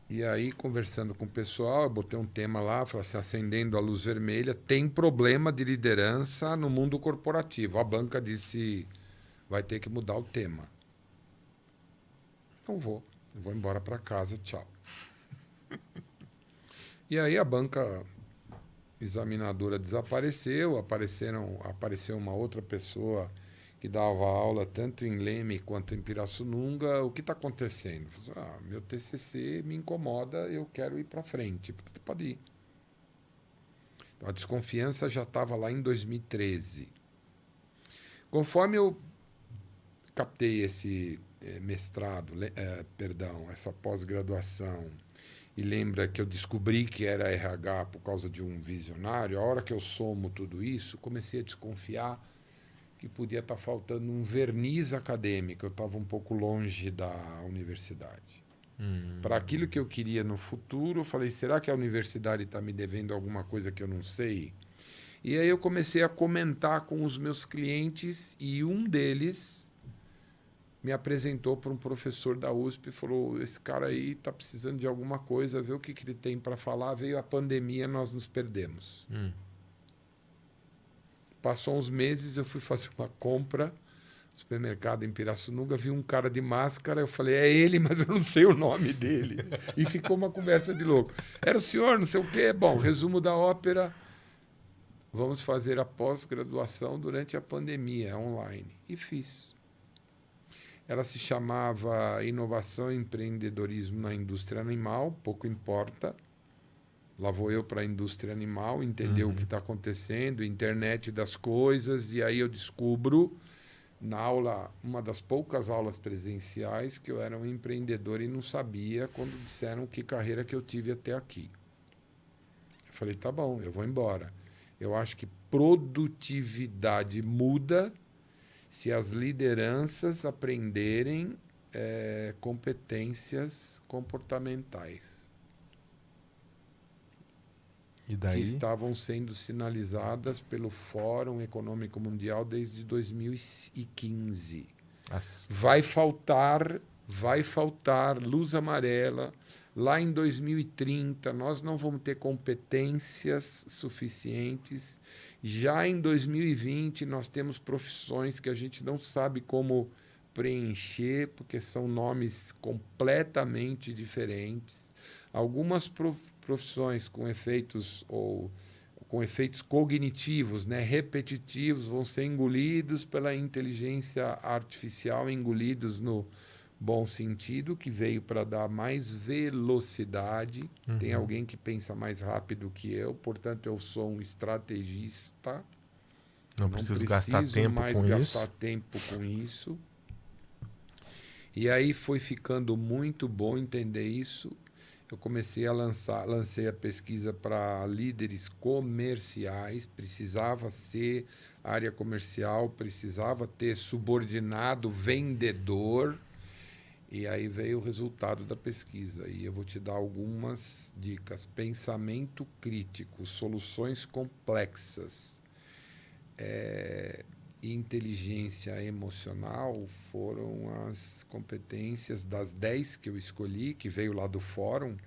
Speaker 2: E aí, conversando com o pessoal, eu botei um tema lá, falei assim, acendendo a luz vermelha, tem problema de liderança no mundo corporativo. A banca disse, vai ter que mudar o tema. Não vou embora para casa, tchau. E aí a banca examinadora desapareceu, apareceu uma outra pessoa que dava aula tanto em Leme quanto em Pirassununga. O que está acontecendo? Eu falei, meu TCC me incomoda, eu quero ir para frente. Pode ir. Então, a desconfiança já estava lá em 2013. Conforme eu captei esse essa pós-graduação, e lembra que eu descobri que era RH por causa de um visionário, a hora que eu somo tudo isso, comecei a desconfiar que podia estar faltando um verniz acadêmico. Eu estava um pouco longe da universidade. Para aquilo que eu queria no futuro, eu falei, será que a universidade está me devendo alguma coisa que eu não sei? E aí eu comecei a comentar com os meus clientes e um deles me apresentou para um professor da USP e falou, esse cara aí está precisando de alguma coisa, vê o que ele tem para falar, veio a pandemia, nós nos perdemos. Passou uns meses, eu fui fazer uma compra no supermercado em Pirassununga, vi um cara de máscara, eu falei, é ele, mas eu não sei o nome dele. E ficou uma conversa de louco. Era o senhor, não sei o quê. Bom, resumo da ópera, vamos fazer a pós-graduação durante a pandemia, online. E fiz. Ela se chamava Inovação e Empreendedorismo na Indústria Animal, pouco importa. Lá vou eu para a indústria animal, entender o que está acontecendo, internet das coisas, e aí eu descubro, na aula, uma das poucas aulas presenciais, que eu era um empreendedor e não sabia quando disseram que carreira que eu tive até aqui. Eu falei, tá bom, eu vou embora. Eu acho que produtividade muda se as lideranças aprenderem competências comportamentais.
Speaker 1: E
Speaker 2: que
Speaker 1: daí?
Speaker 2: estavam sendo sinalizadas pelo Fórum Econômico Mundial desde 2015.
Speaker 1: As-
Speaker 2: Vai faltar luz amarela. Lá em 2030, nós não vamos ter competências suficientes. Já em 2020, nós temos profissões que a gente não sabe como preencher, porque são nomes completamente diferentes. Algumas profissões com efeitos ou com efeitos cognitivos, né, repetitivos, vão ser engolidos pela inteligência artificial, engolidos no bom sentido, que veio para dar mais velocidade. Tem alguém que pensa mais rápido que eu, portanto, eu sou um estrategista.
Speaker 1: Não preciso gastar tempo
Speaker 2: mais
Speaker 1: com
Speaker 2: gastar
Speaker 1: isso.
Speaker 2: tempo com isso. E aí foi ficando muito bom entender isso. Eu comecei a lancei a pesquisa para líderes comerciais, precisava ser área comercial, precisava ter subordinado vendedor. E aí veio o resultado da pesquisa. E eu vou te dar algumas dicas. Pensamento crítico, soluções complexas, e inteligência emocional foram as competências das 10 que eu escolhi, que veio lá do fórum,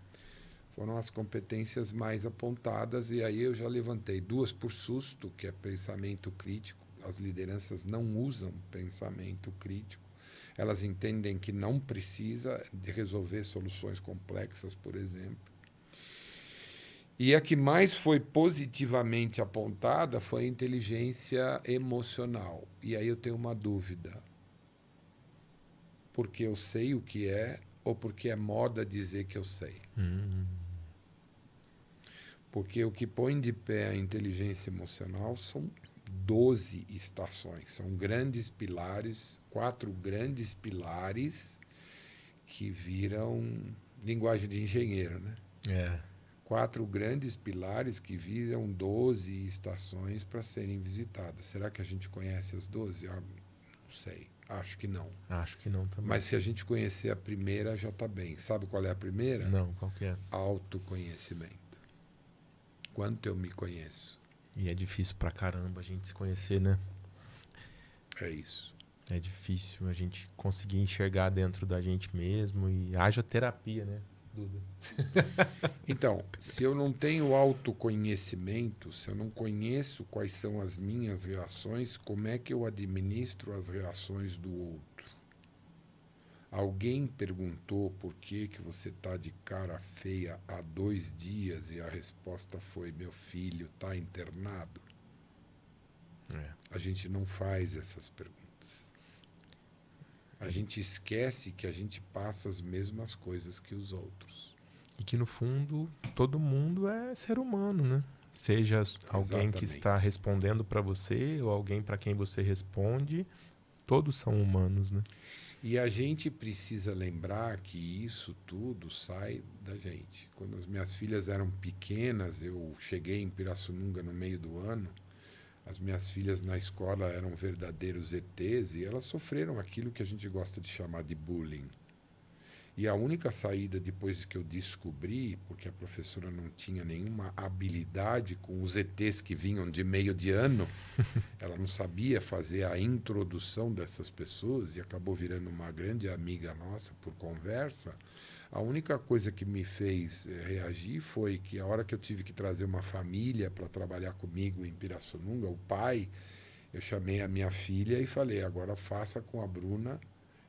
Speaker 2: foram as competências mais apontadas. E aí eu já levantei 2 por susto, que é pensamento crítico. As lideranças não usam pensamento crítico. Elas entendem que não precisa de resolver soluções complexas, por exemplo. E a que mais foi positivamente apontada foi a inteligência emocional. E aí eu tenho uma dúvida. Porque eu sei o que é ou porque é moda dizer que eu sei? Porque o que põe de pé a inteligência emocional são 12 estações. São grandes pilares, 4 grandes pilares que viram linguagem de engenheiro, né?
Speaker 1: É.
Speaker 2: 4 grandes pilares que viram 12 estações para serem visitadas. Será que a gente conhece as 12? Ah, não sei. Acho que não.
Speaker 1: Acho que não também.
Speaker 2: Mas se a gente conhecer a primeira, já está bem. Sabe qual é a primeira?
Speaker 1: Não, qual que é?
Speaker 2: Autoconhecimento. Quanto eu me conheço?
Speaker 1: E é difícil pra caramba a gente se conhecer, né?
Speaker 2: É isso.
Speaker 1: É difícil a gente conseguir enxergar dentro da gente mesmo e haja terapia, né, Duda?
Speaker 2: Então, se eu não tenho autoconhecimento, se eu não conheço quais são as minhas reações, como é que eu administro as reações do outro? Alguém perguntou por que você está de cara feia há 2 dias e a resposta foi: meu filho está internado? A gente não faz essas perguntas. A gente esquece que a gente passa as mesmas coisas que os outros.
Speaker 1: E que no fundo todo mundo é ser humano, né? Seja alguém que está respondendo para você ou alguém para quem você responde, todos são humanos, né?
Speaker 2: E a gente precisa lembrar que isso tudo sai da gente. Quando as minhas filhas eram pequenas, eu cheguei em Pirassununga no meio do ano, as minhas filhas na escola eram verdadeiros ETs e elas sofreram aquilo que a gente gosta de chamar de bullying. E a única saída depois que eu descobri, porque a professora não tinha nenhuma habilidade com os ETs que vinham de meio de ano, ela não sabia fazer a introdução dessas pessoas e acabou virando uma grande amiga nossa por conversa. A única coisa que me fez reagir foi que a hora que eu tive que trazer uma família para trabalhar comigo em Pirassununga, o pai, eu chamei a minha filha e falei: agora faça com a Bruna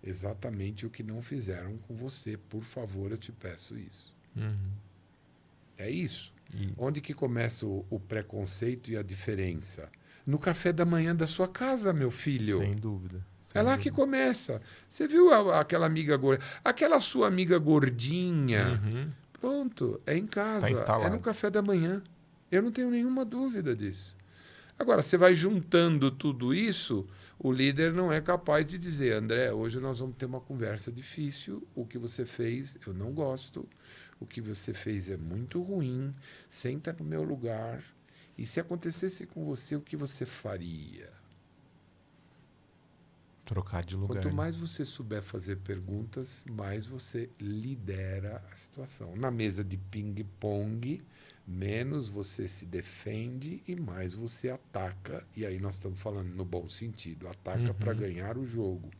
Speaker 2: exatamente o que não fizeram com você. Por favor, eu te peço isso. É isso. Onde que começa o preconceito e a diferença? No café da manhã da sua casa, meu filho.
Speaker 1: Sem dúvida.
Speaker 2: É lá que começa. Você viu aquela amiga gorda? Aquela sua amiga gordinha. Pronto, é em casa.
Speaker 1: Tá
Speaker 2: é no café da manhã. Eu não tenho nenhuma dúvida disso. Agora, você vai juntando tudo isso, o líder não é capaz de dizer: André, hoje nós vamos ter uma conversa difícil, o que você fez eu não gosto, o que você fez é muito ruim, senta no meu lugar, e se acontecesse com você, o que você faria?
Speaker 1: Trocar de lugar.
Speaker 2: Quanto mais você souber fazer perguntas, mais você lidera a situação. Na mesa de ping-pong, menos você se defende e mais você ataca. E aí nós estamos falando no bom sentido. Ataca para ganhar o jogo.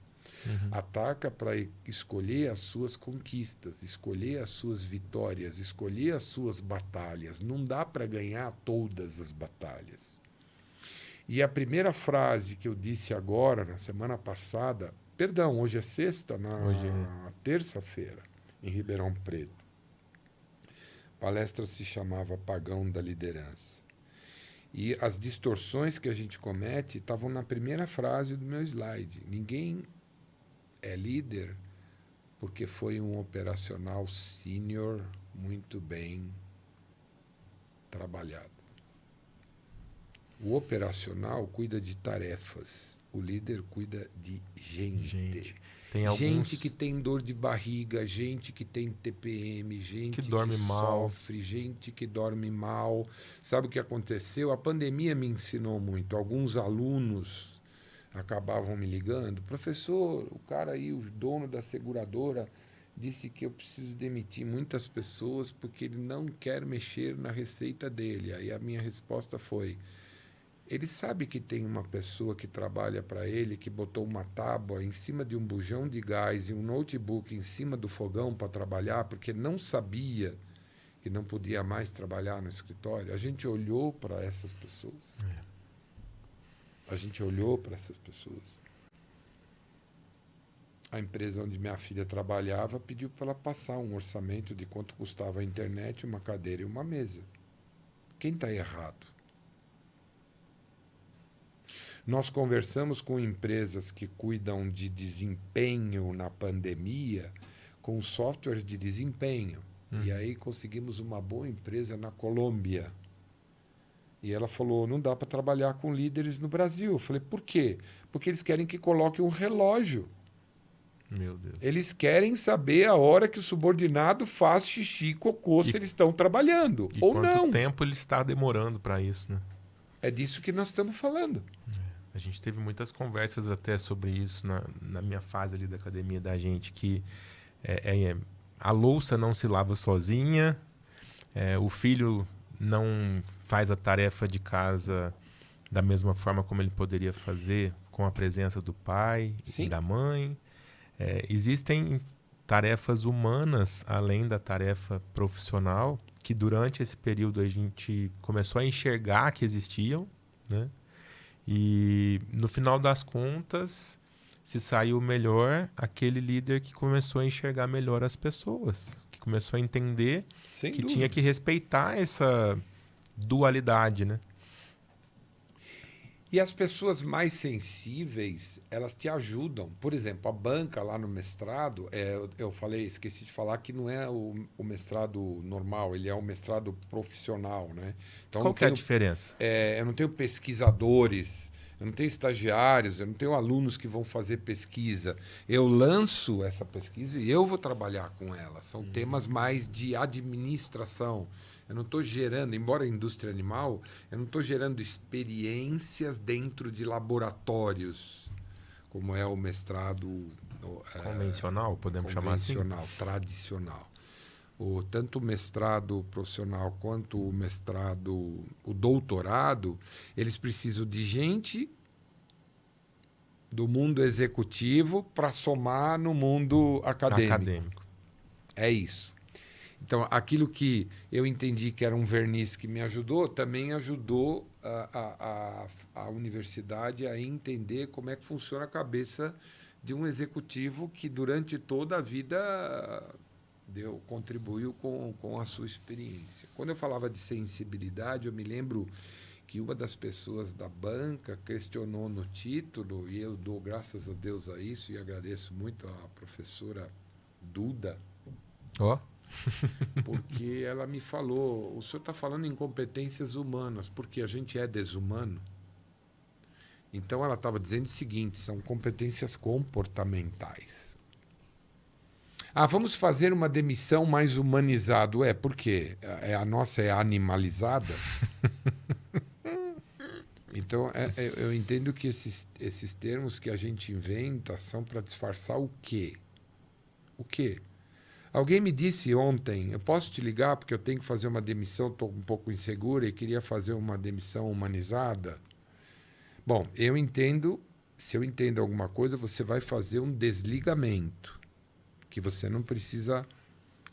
Speaker 2: Ataca para escolher as suas conquistas, escolher as suas vitórias, escolher as suas batalhas. Não dá para ganhar todas as batalhas. E a primeira frase que eu disse agora, na semana passada, perdão, hoje é sexta,
Speaker 1: Hoje é.
Speaker 2: terça-feira, em Ribeirão Preto. A palestra se chamava Pagão da Liderança. E as distorções que a gente comete estavam na primeira frase do meu slide. Ninguém é líder porque foi um operacional sênior muito bem trabalhado. O operacional cuida de tarefas, o líder cuida de gente.
Speaker 1: Tem alguns...
Speaker 2: Gente que tem dor de barriga, gente que tem TPM, gente que
Speaker 1: dorme mal.
Speaker 2: sofre, gente que dorme mal. Sabe o que aconteceu? A pandemia me ensinou muito. Alguns alunos acabavam me ligando. Professor, o cara aí, o dono da seguradora, disse que eu preciso demitir muitas pessoas porque ele não quer mexer na receita dele. Aí a minha resposta foi... Ele sabe que tem uma pessoa que trabalha para ele, que botou uma tábua em cima de um bujão de gás e um notebook em cima do fogão para trabalhar, porque não sabia que não podia mais trabalhar no escritório. A gente olhou para essas pessoas. A gente olhou para essas pessoas. A empresa onde minha filha trabalhava pediu para ela passar um orçamento de quanto custava a internet, uma cadeira e uma mesa. Quem está errado? Nós conversamos com empresas que cuidam de desempenho na pandemia, com softwares de desempenho. E aí conseguimos uma boa empresa na Colômbia. E ela falou, não dá para trabalhar com líderes no Brasil. Eu falei, por quê? Porque eles querem que coloque um relógio.
Speaker 1: Meu Deus.
Speaker 2: Eles querem saber a hora que o subordinado faz xixi e cocô se eles estão trabalhando.
Speaker 1: E
Speaker 2: ou
Speaker 1: quanto
Speaker 2: não.
Speaker 1: tempo ele está demorando para isso, né?
Speaker 2: É disso que nós estamos falando.
Speaker 1: A gente teve muitas conversas até sobre isso na minha fase ali da academia da gente, que a louça não se lava sozinha, o filho não faz a tarefa de casa da mesma forma como ele poderia fazer com a presença do pai
Speaker 2: Sim.
Speaker 1: e da mãe. Existem tarefas humanas além da tarefa profissional que durante esse período a gente começou a enxergar que existiam, né? E no final das contas, se saiu melhor aquele líder que começou a enxergar melhor as pessoas, que começou a entender
Speaker 2: Sem
Speaker 1: que
Speaker 2: dúvida.
Speaker 1: tinha que respeitar essa dualidade, né?
Speaker 2: E as pessoas mais sensíveis, elas te ajudam. Por exemplo, a banca lá no mestrado, eu falei, esqueci de falar que não é o mestrado normal, ele é o mestrado profissional, né? Então,
Speaker 1: Qual que é a diferença?
Speaker 2: eu não tenho pesquisadores, eu não tenho estagiários, eu não tenho alunos que vão fazer pesquisa. Eu lanço essa pesquisa e eu vou trabalhar com ela. São temas mais de administração. Eu não estou gerando, embora a indústria animal, eu não estou gerando experiências dentro de laboratórios, como é o mestrado
Speaker 1: Convencional, podemos chamar assim?
Speaker 2: convencional, tradicional. Tanto o mestrado profissional quanto o mestrado, o doutorado, eles precisam de gente do mundo executivo para somar no mundo acadêmico. É isso. Então, aquilo que eu entendi que era um verniz que me ajudou, também ajudou a universidade a entender como é que funciona a cabeça de um executivo que durante toda a vida contribuiu com a sua experiência. Quando eu falava de sensibilidade, eu me lembro que uma das pessoas da banca questionou no título, e eu dou graças a Deus a isso, e agradeço muito à professora Duda, porque ela me falou, o senhor está falando em competências humanas, porque a gente é desumano. Então ela estava dizendo o seguinte, são competências comportamentais. Vamos fazer uma demissão mais humanizada. Por quê? A nossa é animalizada. Então, eu entendo que esses termos que a gente inventa são para disfarçar o quê? O quê? Alguém me disse ontem, eu posso te ligar porque eu tenho que fazer uma demissão, estou um pouco insegura e queria fazer uma demissão humanizada. Bom, eu entendo, se eu entendo alguma coisa, você vai fazer um desligamento, que você não precisa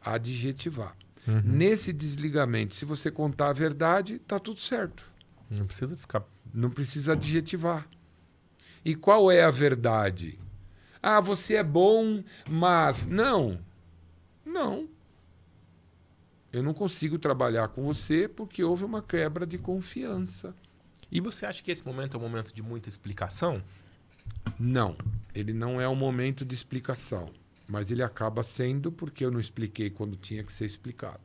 Speaker 2: adjetivar.
Speaker 1: Uhum.
Speaker 2: Nesse desligamento, se você contar a verdade, está tudo certo.
Speaker 1: Não precisa ficar...
Speaker 2: Não precisa adjetivar. E qual é a verdade? Ah, você é bom, mas... Não. Eu não consigo trabalhar com você porque houve uma quebra de confiança.
Speaker 1: E você acha que esse momento é um momento de muita explicação?
Speaker 2: Não. Ele não é um momento de explicação. Mas ele acaba sendo porque eu não expliquei quando tinha que ser explicado.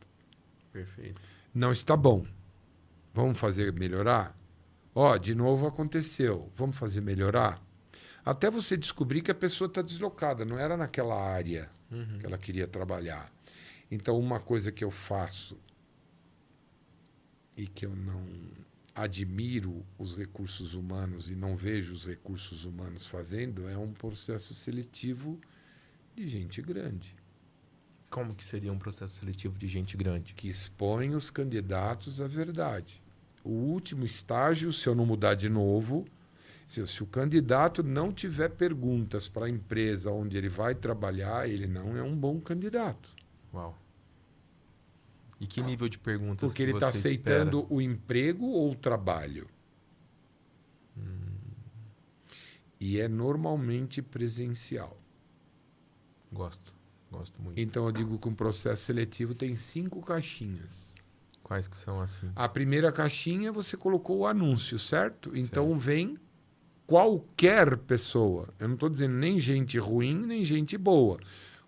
Speaker 1: Perfeito.
Speaker 2: Não está bom. Vamos fazer melhorar? Ó, de novo aconteceu. Vamos fazer melhorar? Até você descobrir que a pessoa está deslocada. Não era naquela área que ela queria trabalhar. Então, uma coisa que eu faço e que eu não admiro os recursos humanos e não vejo os recursos humanos fazendo é um processo seletivo de gente grande.
Speaker 1: Como que seria um processo seletivo de gente grande?
Speaker 2: Que expõe os candidatos à verdade. O último estágio, se eu não mudar de novo, se o candidato não tiver perguntas para a empresa onde ele vai trabalhar, ele não é um bom candidato.
Speaker 1: Uau. E que nível de perguntas
Speaker 2: Porque
Speaker 1: que
Speaker 2: ele está
Speaker 1: você
Speaker 2: aceitando
Speaker 1: espera?
Speaker 2: o emprego ou o trabalho? E é normalmente presencial.
Speaker 1: Gosto muito.
Speaker 2: Então eu digo que um processo seletivo tem 5 caixinhas.
Speaker 1: Quais que são assim?
Speaker 2: A primeira caixinha você colocou o anúncio, certo? Então vem qualquer pessoa. Eu não estou dizendo nem gente ruim, nem gente boa.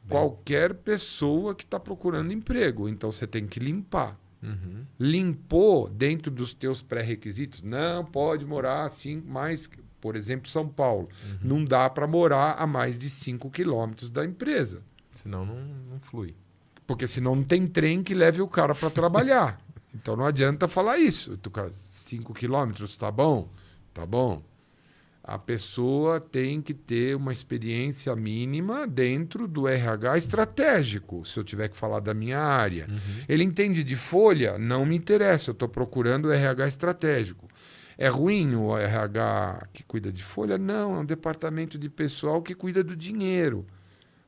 Speaker 2: Qualquer pessoa que está procurando emprego. Então você tem que limpar.
Speaker 1: Uhum.
Speaker 2: Limpou dentro dos teus pré-requisitos? Não pode morar assim mais... Por exemplo, São Paulo. Não dá para morar a mais de 5 quilômetros da empresa.
Speaker 1: Senão não flui.
Speaker 2: Porque senão não tem trem que leve o cara para trabalhar. Então não adianta falar isso. 5 quilômetros, tá bom? Tá bom. A pessoa tem que ter uma experiência mínima dentro do RH estratégico, se eu tiver que falar da minha área. Ele entende de folha? Não me interessa, eu estou procurando o RH estratégico. É ruim o RH que cuida de folha? Não, é um departamento de pessoal que cuida do dinheiro.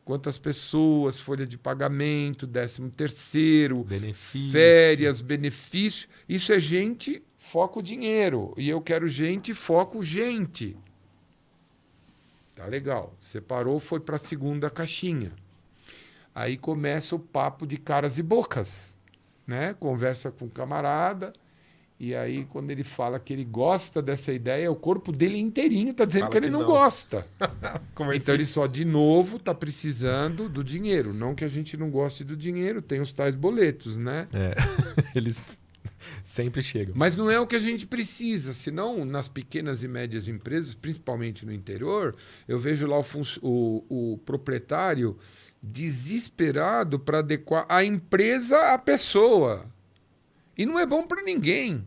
Speaker 2: Quantas pessoas, folha de pagamento, 13º,
Speaker 1: benefício.
Speaker 2: Férias, benefício. Isso é gente, foco dinheiro. E eu quero gente, foco gente. Tá legal. Separou, foi para a segunda caixinha. Aí começa o papo de caras e bocas. Né? Conversa com o camarada. E aí, quando ele fala que ele gosta dessa ideia, o corpo dele inteirinho está dizendo que ele não gosta. Então, ele só, de novo, está precisando do dinheiro. Não que a gente não goste do dinheiro, tem os tais boletos, né?
Speaker 1: Eles sempre chegam.
Speaker 2: Mas não é o que a gente precisa. Senão, nas pequenas e médias empresas, principalmente no interior, eu vejo lá o proprietário desesperado para adequar a empresa à pessoa. E não é bom para ninguém,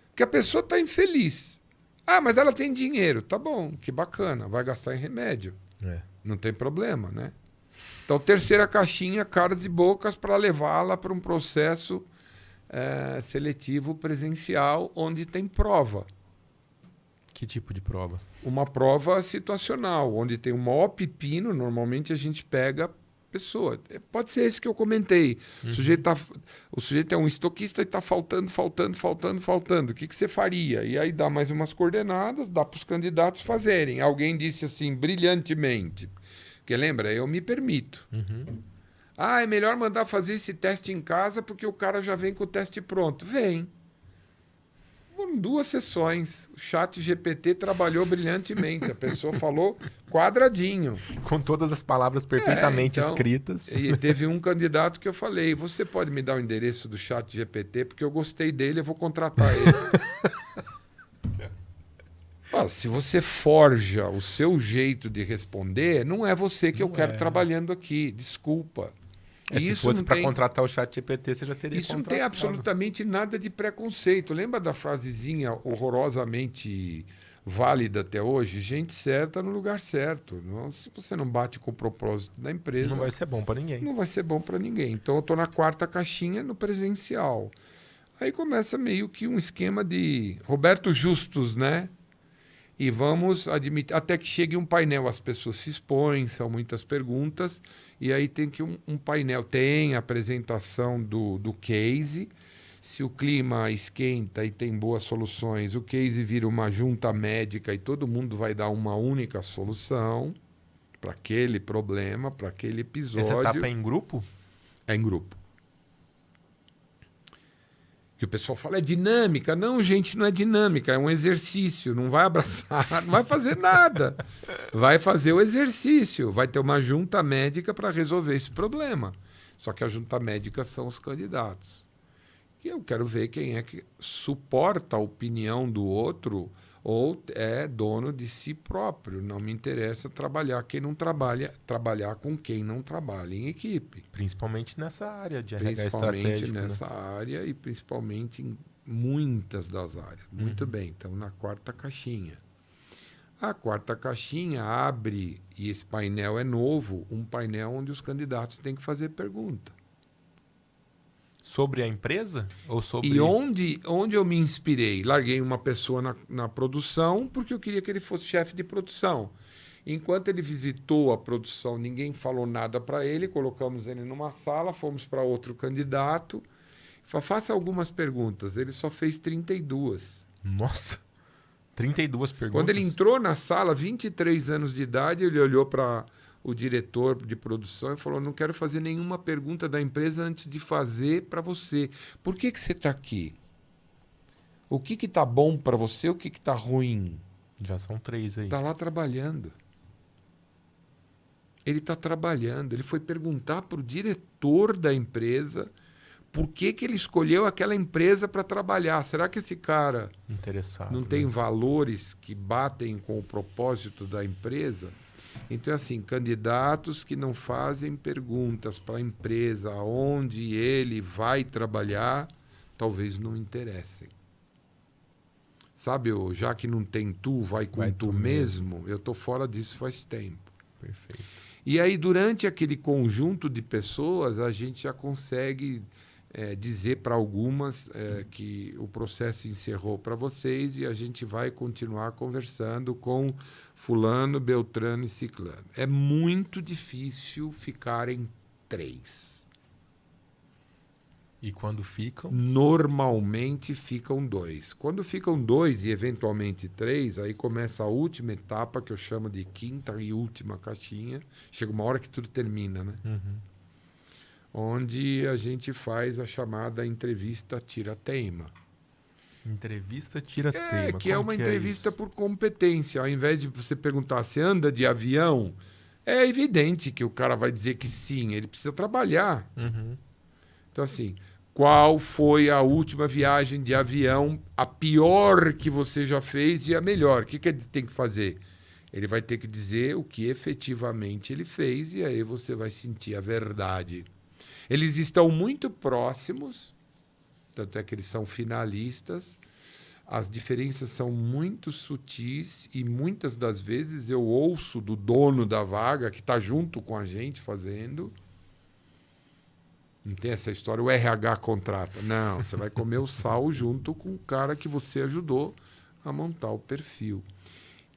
Speaker 2: porque a pessoa está infeliz. Ah, mas ela tem dinheiro. Tá bom, que bacana, vai gastar em remédio. Não tem problema, né? Então, terceira caixinha, caras e bocas, para levá-la para um processo seletivo presencial, onde tem prova.
Speaker 1: Que tipo de prova?
Speaker 2: Uma prova situacional, onde tem o maior pepino, normalmente a gente pega... pessoa. Pode ser esse que eu comentei. O sujeito é um estoquista e está faltando. O que você faria? E aí dá mais umas coordenadas, dá para os candidatos fazerem. Alguém disse assim, brilhantemente, porque lembra, eu me permito. É melhor mandar fazer esse teste em casa porque o cara já vem com o teste pronto. Vem. Foram 2 sessões. O ChatGPT trabalhou brilhantemente. A pessoa falou quadradinho.
Speaker 1: Com todas as palavras perfeitamente escritas.
Speaker 2: E teve um candidato que eu falei, você pode me dar o endereço do ChatGPT? Porque eu gostei dele, eu vou contratar ele. Se você forja o seu jeito de responder, não é você que eu quero trabalhando aqui. Desculpa.
Speaker 1: Se fosse para contratar o ChatGPT, você já teria
Speaker 2: contratado. Isso não tem absolutamente nada de preconceito. Lembra da frasezinha horrorosamente válida até hoje? Gente certa no lugar certo. Não, se você não bate com o propósito da empresa...
Speaker 1: Não vai ser bom para ninguém.
Speaker 2: Não vai ser bom para ninguém. Então, eu estou na 4ª caixinha no presencial. Aí começa meio que um esquema de Roberto Justus, né? E vamos admitir, até que chegue um painel, as pessoas se expõem, são muitas perguntas, e aí tem que um painel, tem a apresentação do case, se o clima esquenta e tem boas soluções, o case vira uma junta médica e todo mundo vai dar uma única solução para aquele problema, para aquele episódio.
Speaker 1: Essa etapa é em grupo?
Speaker 2: É em grupo. Que o pessoal fala, é dinâmica. Não, gente, não é dinâmica, é um exercício. Não vai abraçar, não vai fazer nada. Vai fazer o exercício. Vai ter uma junta médica para resolver esse problema. Só que a junta médica são os candidatos. E eu quero ver quem é que suporta a opinião do outro ou é dono de si próprio. Não me interessa trabalhar com quem não trabalha em equipe.
Speaker 1: Principalmente nessa área de RH
Speaker 2: Principalmente
Speaker 1: estratégico.
Speaker 2: nessa área e principalmente em muitas das áreas. Muito bem, então na 4ª caixinha. A 4ª caixinha abre, e esse painel é novo, um painel onde os candidatos têm que fazer pergunta.
Speaker 1: Sobre a empresa? Ou sobre...
Speaker 2: E onde eu me inspirei? Larguei uma pessoa na produção porque eu queria que ele fosse chefe de produção. Enquanto ele visitou a produção, ninguém falou nada para ele, colocamos ele numa sala, fomos para outro candidato. Faça algumas perguntas. Ele só fez 32.
Speaker 1: Nossa! 32 perguntas?
Speaker 2: Quando ele entrou na sala, 23 anos de idade, ele olhou para o diretor de produção e falou, não quero fazer nenhuma pergunta da empresa antes de fazer para você. Por que você está aqui? O que está bom para você? O que está ruim?
Speaker 1: Já são 3 aí.
Speaker 2: Está lá trabalhando. Ele está trabalhando. Ele foi perguntar para o diretor da empresa por que ele escolheu aquela empresa para trabalhar. Será que esse cara
Speaker 1: interessado,
Speaker 2: não tem valores que batem com o propósito da empresa? Então, assim, candidatos que não fazem perguntas para a empresa onde ele vai trabalhar, talvez não interessem. Sabe, já que não tem tu, vai com tu mesmo. Eu estou fora disso faz tempo.
Speaker 1: Perfeito.
Speaker 2: E aí, durante aquele conjunto de pessoas, a gente já consegue dizer para algumas que o processo encerrou para vocês e a gente vai continuar conversando com fulano, beltrano e ciclano. É muito difícil ficar em 3.
Speaker 1: E quando ficam?
Speaker 2: Normalmente ficam 2. Quando ficam 2 e eventualmente 3, aí começa a última etapa, que eu chamo de 5ª e última caixinha. Chega uma hora que tudo termina, né? Onde a gente faz a chamada entrevista tira-teima.
Speaker 1: Entrevista tira-teima.
Speaker 2: Que é uma entrevista por competência. Ao invés de você perguntar se anda de avião, é evidente que o cara vai dizer que sim, ele precisa trabalhar. Então, assim, qual foi a última viagem de avião, a pior que você já fez e a melhor? O que ele tem que fazer? Ele vai ter que dizer o que efetivamente ele fez e aí você vai sentir a verdade. Eles estão muito próximos, tanto é que eles são finalistas. As diferenças são muito sutis e muitas das vezes eu ouço do dono da vaga, que está junto com a gente fazendo. Não tem essa história, o RH contrata. Não, você vai comer o sal junto com o cara que você ajudou a montar o perfil.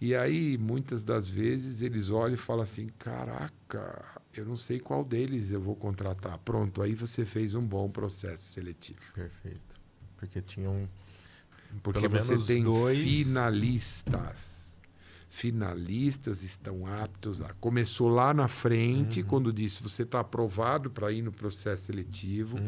Speaker 2: E aí, muitas das vezes, eles olham e falam assim, caraca, eu não sei qual deles eu vou contratar. Pronto, aí você fez um bom processo seletivo.
Speaker 1: Perfeito. Porque tinham
Speaker 2: Porque você tem 2 finalistas. Finalistas estão aptos a... Começou lá na frente, quando disse, você está aprovado para ir no processo seletivo.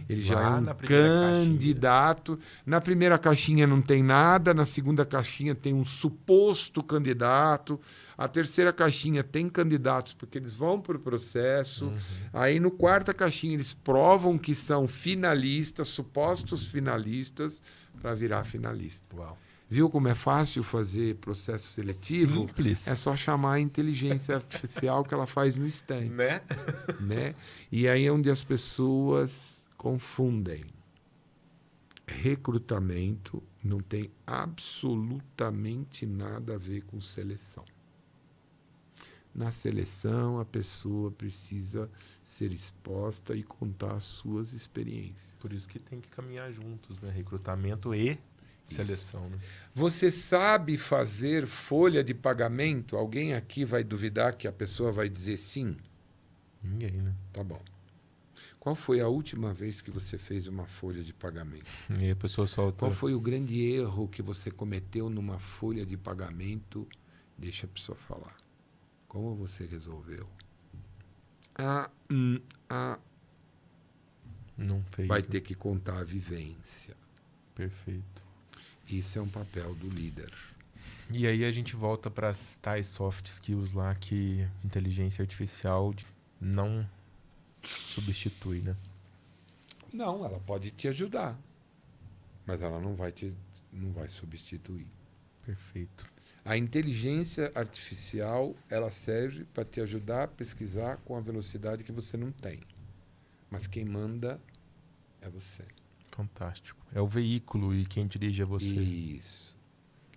Speaker 2: Ele já é um candidato. Na primeira caixinha não tem nada, na segunda caixinha tem um suposto candidato, a terceira caixinha tem candidatos porque eles vão para o processo. Aí no 4ª caixinha eles provam que são finalistas, supostos finalistas, para virar finalista.
Speaker 1: Uau.
Speaker 2: Viu como é fácil fazer processo seletivo?
Speaker 1: Simples.
Speaker 2: É só chamar a inteligência artificial que ela faz no instante.
Speaker 1: Né?
Speaker 2: Né? E aí é onde as pessoas confundem. Recrutamento não tem absolutamente nada a ver com seleção. Na seleção, a pessoa precisa ser exposta e contar as suas experiências.
Speaker 1: Por isso que tem que caminhar juntos, né? Recrutamento e seleção. Né?
Speaker 2: Você sabe fazer folha de pagamento? Alguém aqui vai duvidar que a pessoa vai dizer sim?
Speaker 1: Ninguém, né?
Speaker 2: Tá bom. Qual foi a última vez que você fez uma folha de pagamento?
Speaker 1: E a pessoa solta...
Speaker 2: Qual foi o grande erro que você cometeu numa folha de pagamento? Deixa a pessoa falar. Como você resolveu?
Speaker 1: Não fez.
Speaker 2: Vai ter que contar a vivência.
Speaker 1: Perfeito.
Speaker 2: Isso é um papel do líder.
Speaker 1: E aí a gente volta para as tais soft skills lá que inteligência artificial não substitui, né?
Speaker 2: Não, ela pode te ajudar, mas ela não vai substituir.
Speaker 1: Perfeito.
Speaker 2: A inteligência artificial, ela serve para te ajudar a pesquisar com a velocidade que você não tem. Mas quem manda é você.
Speaker 1: Fantástico. É o veículo e quem dirige é você.
Speaker 2: Isso.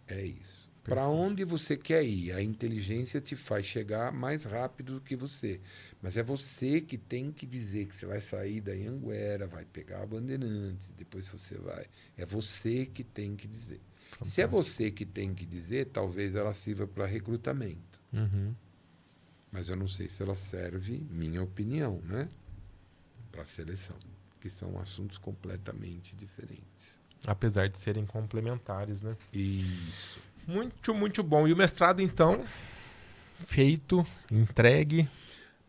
Speaker 2: É isso. Para onde você quer ir, a inteligência te faz chegar mais rápido do que você. Mas é você que tem que dizer que você vai sair da Anhanguera, vai pegar a Bandeirantes, depois você vai. É você que tem que dizer.
Speaker 1: Fantástico.
Speaker 2: Se é você que tem que dizer, talvez ela sirva para recrutamento.
Speaker 1: Uhum.
Speaker 2: Mas eu não sei se ela serve, minha opinião, né? Para seleção, que são assuntos completamente diferentes.
Speaker 1: Apesar de serem complementares, né?
Speaker 2: Isso.
Speaker 1: Muito, muito bom. E o mestrado, então, feito, entregue.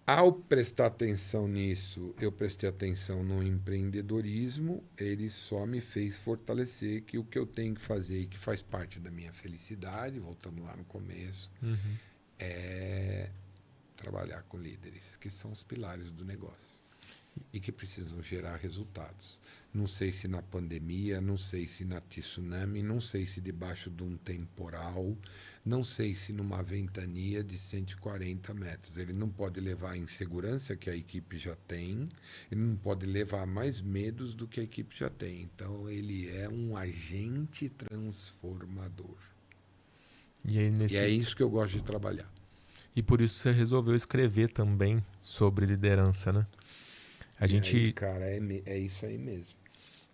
Speaker 2: Ao prestar atenção nisso, eu prestei atenção no empreendedorismo, ele só me fez fortalecer que o que eu tenho que fazer e que faz parte da minha felicidade, voltando lá no começo, é trabalhar com líderes, que são os pilares do negócio e que precisam gerar resultados. Não sei se na pandemia, não sei se na tsunami, não sei se debaixo de um temporal, não sei se numa ventania de 140 metros. Ele não pode levar a insegurança que a equipe já tem, ele não pode levar mais medos do que a equipe já tem. Então, ele é um agente transformador.
Speaker 1: E
Speaker 2: é isso que eu gosto de trabalhar.
Speaker 1: E por isso você resolveu escrever também sobre liderança, né?
Speaker 2: Aí, cara, é isso aí mesmo.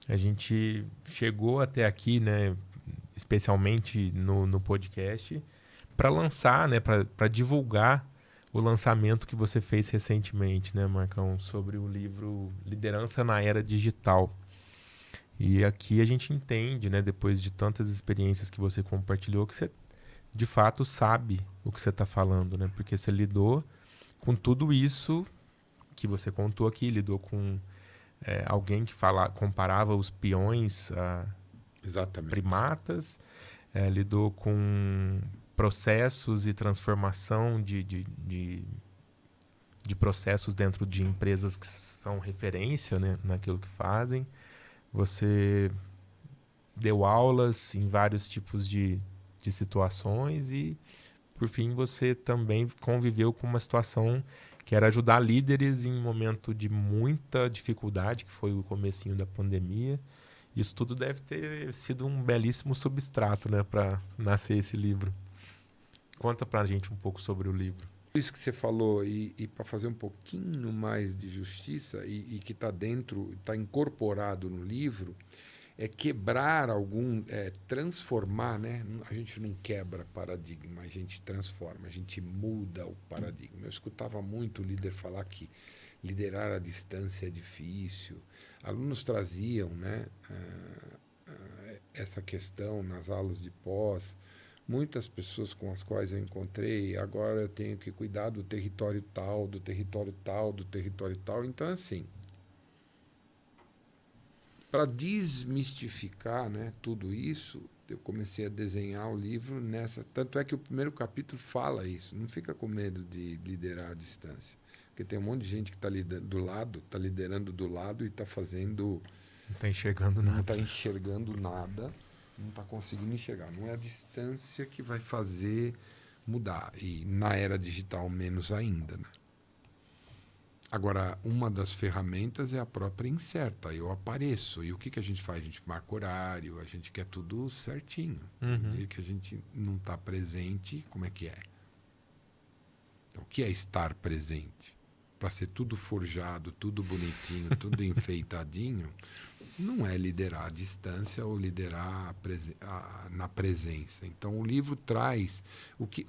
Speaker 1: A gente chegou até aqui, né, especialmente no podcast, para lançar, né, para divulgar o lançamento que você fez recentemente, né, Marcão, sobre o livro Liderança na Era Digital. E aqui a gente entende, né, depois de tantas experiências que você compartilhou, que você de fato sabe o que você está falando, né? Porque você lidou com tudo isso que você contou aqui, lidou com alguém que comparava os peões a primatas, lidou com processos e transformação de processos dentro de empresas que são referência, né, naquilo que fazem. Você deu aulas em vários tipos de situações e, por fim, você também conviveu com uma situação que era ajudar líderes em um momento de muita dificuldade, que foi o comecinho da pandemia. Isso tudo deve ter sido um belíssimo substrato, né, para nascer esse livro. Conta pra gente um pouco sobre o livro.
Speaker 2: Isso que você falou, e para fazer um pouquinho mais de justiça, e que está dentro, está incorporado no livro, é quebrar transformar, né? A gente não quebra paradigma, a gente transforma, a gente muda o paradigma. Eu escutava muito o líder falar que liderar à distância é difícil. Alunos traziam, né, essa questão nas aulas de pós. Muitas pessoas com as quais eu encontrei, agora eu tenho que cuidar do território tal, do território tal, do território tal. Então, assim, para desmistificar, né, tudo isso, eu comecei a desenhar o livro nessa... Tanto é que o primeiro capítulo fala isso. Não fica com medo de liderar à distância. Porque tem um monte de gente que está liderando do lado e está fazendo...
Speaker 1: Não está enxergando nada.
Speaker 2: Não está enxergando nada. não está conseguindo enxergar. Não é a distância que vai fazer mudar. E na era digital, menos ainda, né? Agora, uma das ferramentas é a própria incerta. Eu apareço. E o que a gente faz? A gente marca horário, a gente quer tudo certinho. No dia que a gente não está presente, como é que é? Então, o que é estar presente? Para ser tudo forjado, tudo bonitinho, tudo enfeitadinho, não é liderar à distância ou liderar na presença. Então, o livro traz...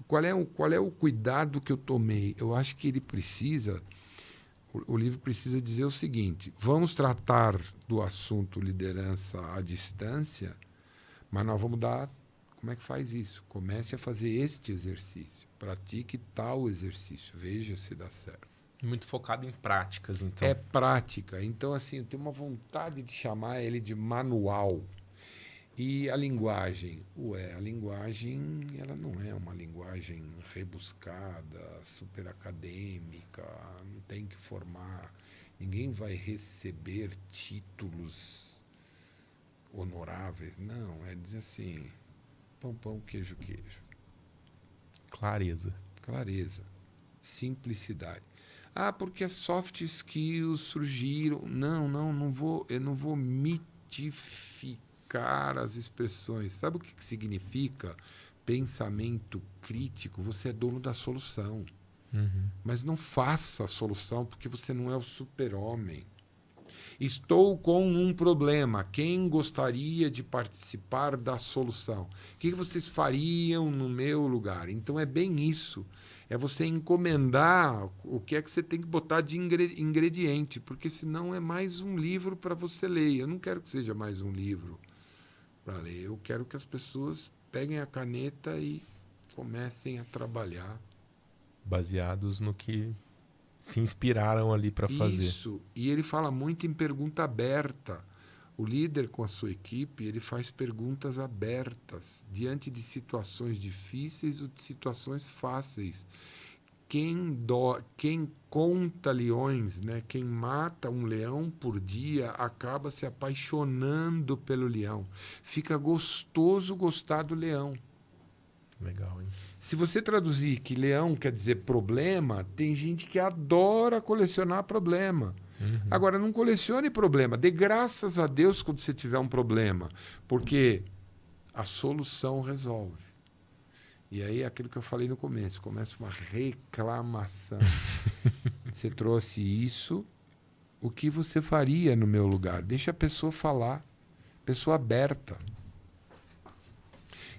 Speaker 2: Qual é o cuidado que eu tomei? Eu acho que ele precisa... O livro precisa dizer o seguinte: vamos tratar do assunto liderança à distância, mas nós vamos dar... Como é que faz isso? Comece a fazer este exercício. Pratique tal exercício. Veja se dá certo.
Speaker 1: Muito focado em práticas, então.
Speaker 2: É prática. Então, assim, eu tenho uma vontade de chamar ele de manual. E a linguagem? A linguagem ela não é uma linguagem rebuscada, super acadêmica, não tem que formar. Ninguém vai receber títulos honoráveis. Não, é dizer assim, pão, pão, queijo, queijo.
Speaker 1: Clareza.
Speaker 2: Clareza. Simplicidade. Porque as soft skills surgiram. Eu não vou mitificar as expressões. Sabe o que significa pensamento crítico? Você é dono da solução. Mas não faça a solução porque você não é o super-homem. Estou com um problema. Quem gostaria de participar da solução? O que vocês fariam no meu lugar? Então é bem isso. É você encomendar o que é que você tem que botar de ingrediente, porque senão é mais um livro para você ler. Eu não quero que seja mais um livro para ler. Eu quero que as pessoas peguem a caneta e comecem a trabalhar.
Speaker 1: Baseados no que se inspiraram ali para fazer.
Speaker 2: Isso. E ele fala muito em pergunta aberta. O líder com a sua equipe, ele faz perguntas abertas diante de situações difíceis ou de situações fáceis. Quem conta leões, né? Quem mata um leão por dia, acaba se apaixonando pelo leão. Fica gostoso gostar do leão.
Speaker 1: Legal, hein?
Speaker 2: Se você traduzir que leão quer dizer problema, tem gente que adora colecionar problema. Agora, não colecione problema. Dê graças a Deus quando você tiver um problema, porque a solução resolve. E aí, aquilo que eu falei no começo, começa uma reclamação. Você trouxe isso, o que você faria no meu lugar? Deixa a pessoa falar, pessoa aberta.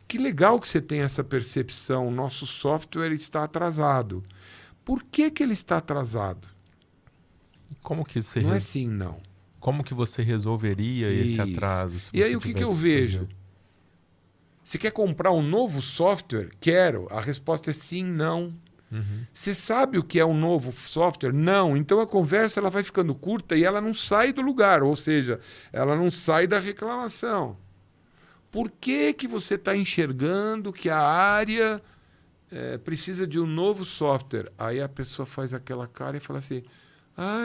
Speaker 2: Que legal que você tem essa percepção. Nosso software está atrasado. Por que ele está atrasado?
Speaker 1: Como que você
Speaker 2: Não é sim, não.
Speaker 1: Como que você resolveria esse atraso?
Speaker 2: E aí o que eu vejo? Você quer comprar um novo software? Quero. A resposta é sim, não. Você sabe o que é um novo software? Não. Então a conversa ela vai ficando curta e ela não sai do lugar. Ou seja, ela não sai da reclamação. Por que você está enxergando que a área precisa de um novo software? Aí a pessoa faz aquela cara e fala assim,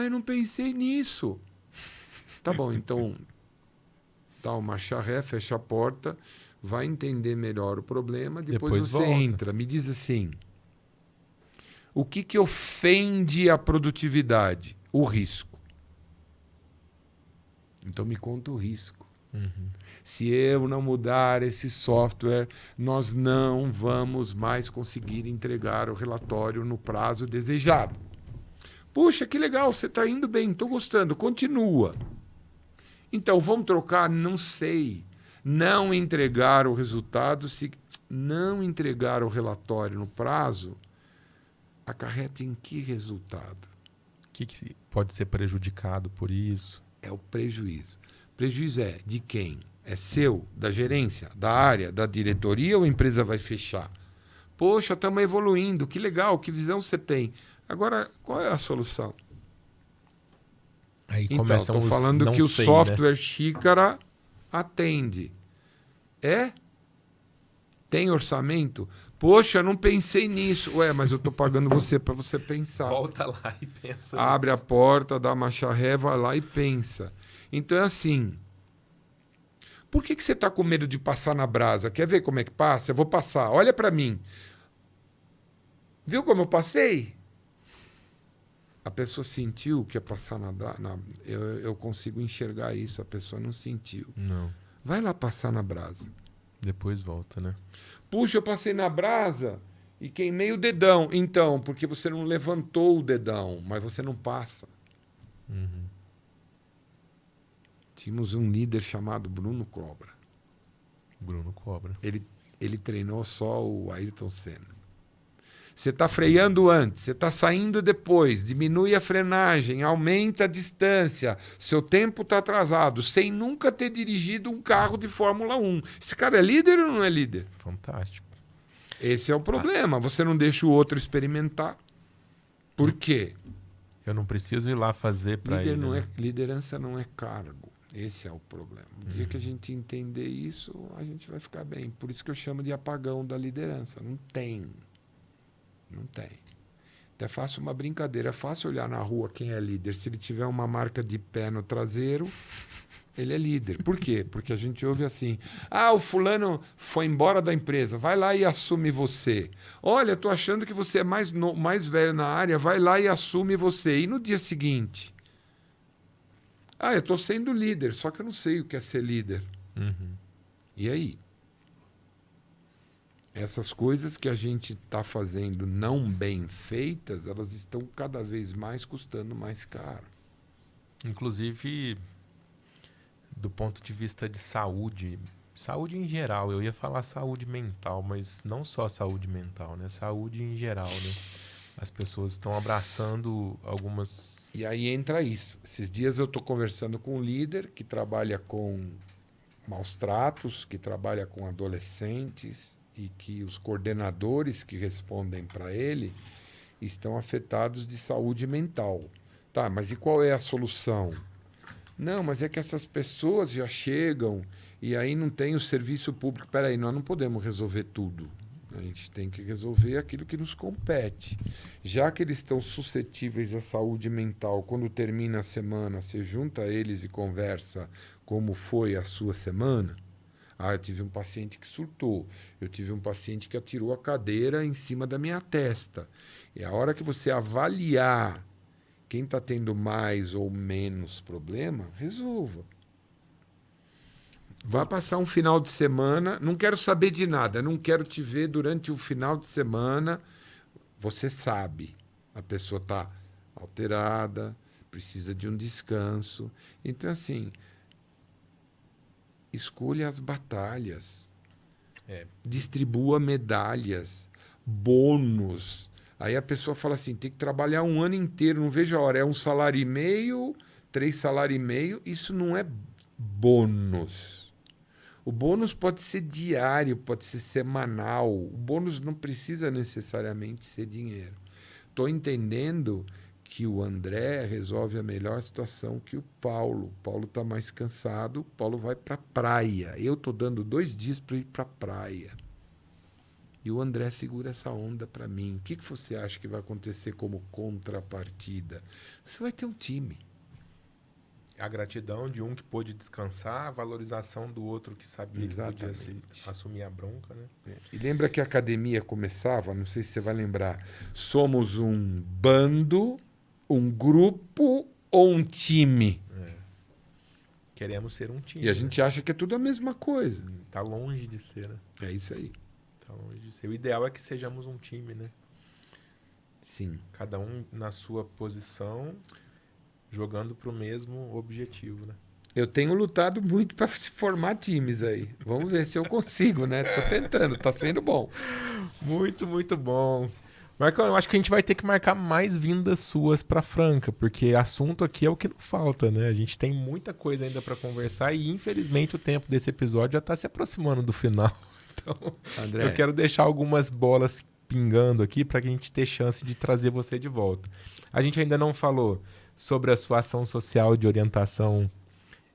Speaker 2: eu não pensei nisso. Tá bom, então dá uma marcha ré, fecha a porta, vai entender melhor o problema, depois você
Speaker 1: volta.
Speaker 2: entra. Me diz assim, o que ofende a produtividade? O risco. Então me conta o risco. Se eu não mudar esse software, nós não vamos mais conseguir entregar o relatório no prazo desejado. Puxa, que legal, você está indo bem, estou gostando, continua. Então, vamos trocar? Não sei. Não entregar o resultado, se não entregar o relatório no prazo, acarreta em que resultado?
Speaker 1: O que pode ser prejudicado por isso?
Speaker 2: É o prejuízo. Prejuízo é de quem? É seu, da gerência, da área, da diretoria ou a empresa vai fechar? Poxa, estamos evoluindo, que legal, que visão você tem. Agora, qual é a solução?
Speaker 1: Aí
Speaker 2: então,
Speaker 1: começam
Speaker 2: estou falando que o software xícara atende. Tem orçamento? Poxa, não pensei nisso. Mas eu estou pagando você para você pensar.
Speaker 1: Volta lá e pensa.
Speaker 2: Abre a porta, dá marcha ré, vai lá e pensa. Então é assim, Por que você está com medo de passar na brasa? Quer ver como é que passa? Eu vou passar. Olha para mim. Viu como eu passei? A pessoa sentiu que ia passar na brasa. Eu consigo enxergar isso. A pessoa não sentiu.
Speaker 1: Não.
Speaker 2: Vai lá passar na brasa.
Speaker 1: Depois volta, né?
Speaker 2: Puxa, eu passei na brasa e queimei o dedão. Então, porque você não levantou o dedão, mas você não passa.
Speaker 1: Uhum.
Speaker 2: Tínhamos um líder chamado Bruno Cobra.
Speaker 1: Bruno Cobra.
Speaker 2: Ele treinou só o Ayrton Senna. Você está freando antes, você está saindo depois, diminui a frenagem, aumenta a distância, seu tempo está atrasado, sem nunca ter dirigido um carro de Fórmula 1. Esse cara é líder ou não é líder?
Speaker 1: Fantástico.
Speaker 2: Esse é o problema. Você não deixa o outro experimentar. Por quê?
Speaker 1: Eu não preciso ir lá fazer para ele.
Speaker 2: Liderança não é cargo. Esse é o problema. O dia que a gente entender isso, a gente vai ficar bem. Por isso que eu chamo de apagão da liderança. Não tem. Não tem. Até faço uma brincadeira. É fácil olhar na rua quem é líder. Se ele tiver uma marca de pé no traseiro, ele é líder. Por quê? Porque a gente ouve assim: ah, o fulano foi embora da empresa, vai lá e assume você. Olha, eu tô achando que você é mais velho na área, vai lá e assume você. E no dia seguinte? Ah, eu tô sendo líder, só que eu não sei o que é ser líder.
Speaker 1: Uhum.
Speaker 2: E aí? Essas coisas que a gente está fazendo não bem feitas, elas estão cada vez mais custando mais caro.
Speaker 1: Inclusive, do ponto de vista de saúde em geral, eu ia falar saúde mental, mas não só saúde mental, né? Saúde em geral, né? As pessoas estão abraçando algumas...
Speaker 2: E aí entra isso. Esses dias eu estou conversando com um líder que trabalha com maus tratos, que trabalha com adolescentes, e que os coordenadores que respondem para ele estão afetados de saúde mental. Tá, mas e qual é a solução? Não, mas é que essas pessoas já chegam e aí não tem o serviço público. Espera aí, nós não podemos resolver tudo. A gente tem que resolver aquilo que nos compete. Já que eles estão suscetíveis à saúde mental, quando termina a semana, você junta eles e conversa como foi a sua semana. Ah, eu tive um paciente que surtou. Eu tive um paciente que atirou a cadeira em cima da minha testa. E a hora que você avaliar quem está tendo mais ou menos problema, resolva. Vá passar um final de semana. Não quero saber de nada. Não quero te ver durante o final de semana. Você sabe. A pessoa está alterada, precisa de um descanso. Então, assim... escolha as batalhas, distribua medalhas, bônus. Aí a pessoa fala assim, tem que trabalhar um ano inteiro, não vejo a hora, é 1,5 salário, 3 salários e meio, isso não é bônus. O bônus pode ser diário, pode ser semanal, o bônus não precisa necessariamente ser dinheiro. Estou entendendo que o André resolve a melhor situação que o Paulo. O Paulo está mais cansado, o Paulo vai para a praia. Eu estou dando 2 dias para ir para a praia. E o André segura essa onda para mim. O que você acha que vai acontecer como contrapartida? Você vai ter um time.
Speaker 1: A gratidão de um que pôde descansar, a valorização do outro que sabia
Speaker 2: Exatamente.
Speaker 1: que podia assumir a bronca, né?
Speaker 2: E lembra que a academia começava, não sei se você vai lembrar, somos um bando, um grupo ou um time?
Speaker 1: Queremos ser um time.
Speaker 2: E a gente acha que é tudo a mesma coisa.
Speaker 1: Tá longe de ser, né?
Speaker 2: É isso aí.
Speaker 1: Tá longe de ser. O ideal é que sejamos um time, né?
Speaker 2: Sim.
Speaker 1: Cada um na sua posição, jogando para o mesmo objetivo, né?
Speaker 2: Eu tenho lutado muito para formar times aí. Vamos ver se eu consigo, né? Tô tentando, tá sendo bom.
Speaker 1: Muito, muito bom. Marcão, eu acho que a gente vai ter que marcar mais vindas suas para Franca, porque assunto aqui é o que não falta, né? A gente tem muita coisa ainda para conversar e, infelizmente, o tempo desse episódio já está se aproximando do final. Então,
Speaker 2: André,
Speaker 1: eu quero deixar algumas bolas pingando aqui para que a gente ter chance de trazer você de volta. A gente ainda não falou sobre a sua ação social de orientação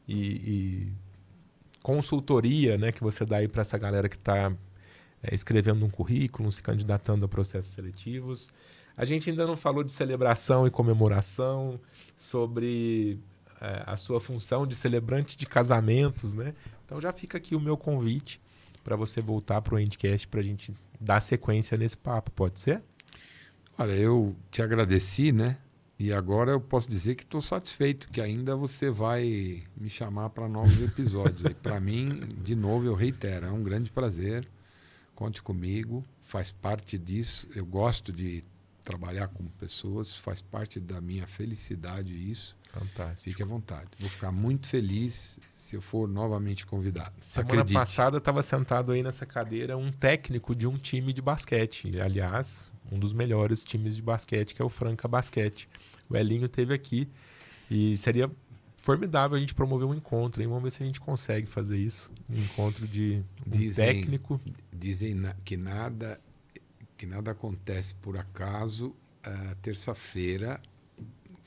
Speaker 1: e consultoria, né, que você dá aí para essa galera que está escrevendo um currículo, se candidatando a processos seletivos. A gente ainda não falou de celebração e comemoração, sobre a sua função de celebrante de casamentos, né? Então já fica aqui o meu convite para você voltar para o Endcast para a gente dar sequência nesse papo, pode ser?
Speaker 2: Olha, eu te agradeci, né? E agora eu posso dizer que estou satisfeito, que ainda você vai me chamar para novos episódios. E para mim, de novo, eu reitero, é um grande prazer. Conte comigo, faz parte disso. Eu gosto de trabalhar com pessoas, faz parte da minha felicidade isso.
Speaker 1: Fantástico.
Speaker 2: Fique à vontade. Vou ficar muito feliz se eu for novamente convidado.
Speaker 1: Semana
Speaker 2: Acredite.
Speaker 1: passada estava sentado aí nessa cadeira um técnico de um time de basquete. Aliás, um dos melhores times de basquete, que é o Franca Basquete. O Elinho esteve aqui e seria formidável a gente promover um encontro, hein? Vamos ver se a gente consegue fazer isso. Um encontro de técnico.
Speaker 2: Dizem que nada acontece por acaso. Terça-feira,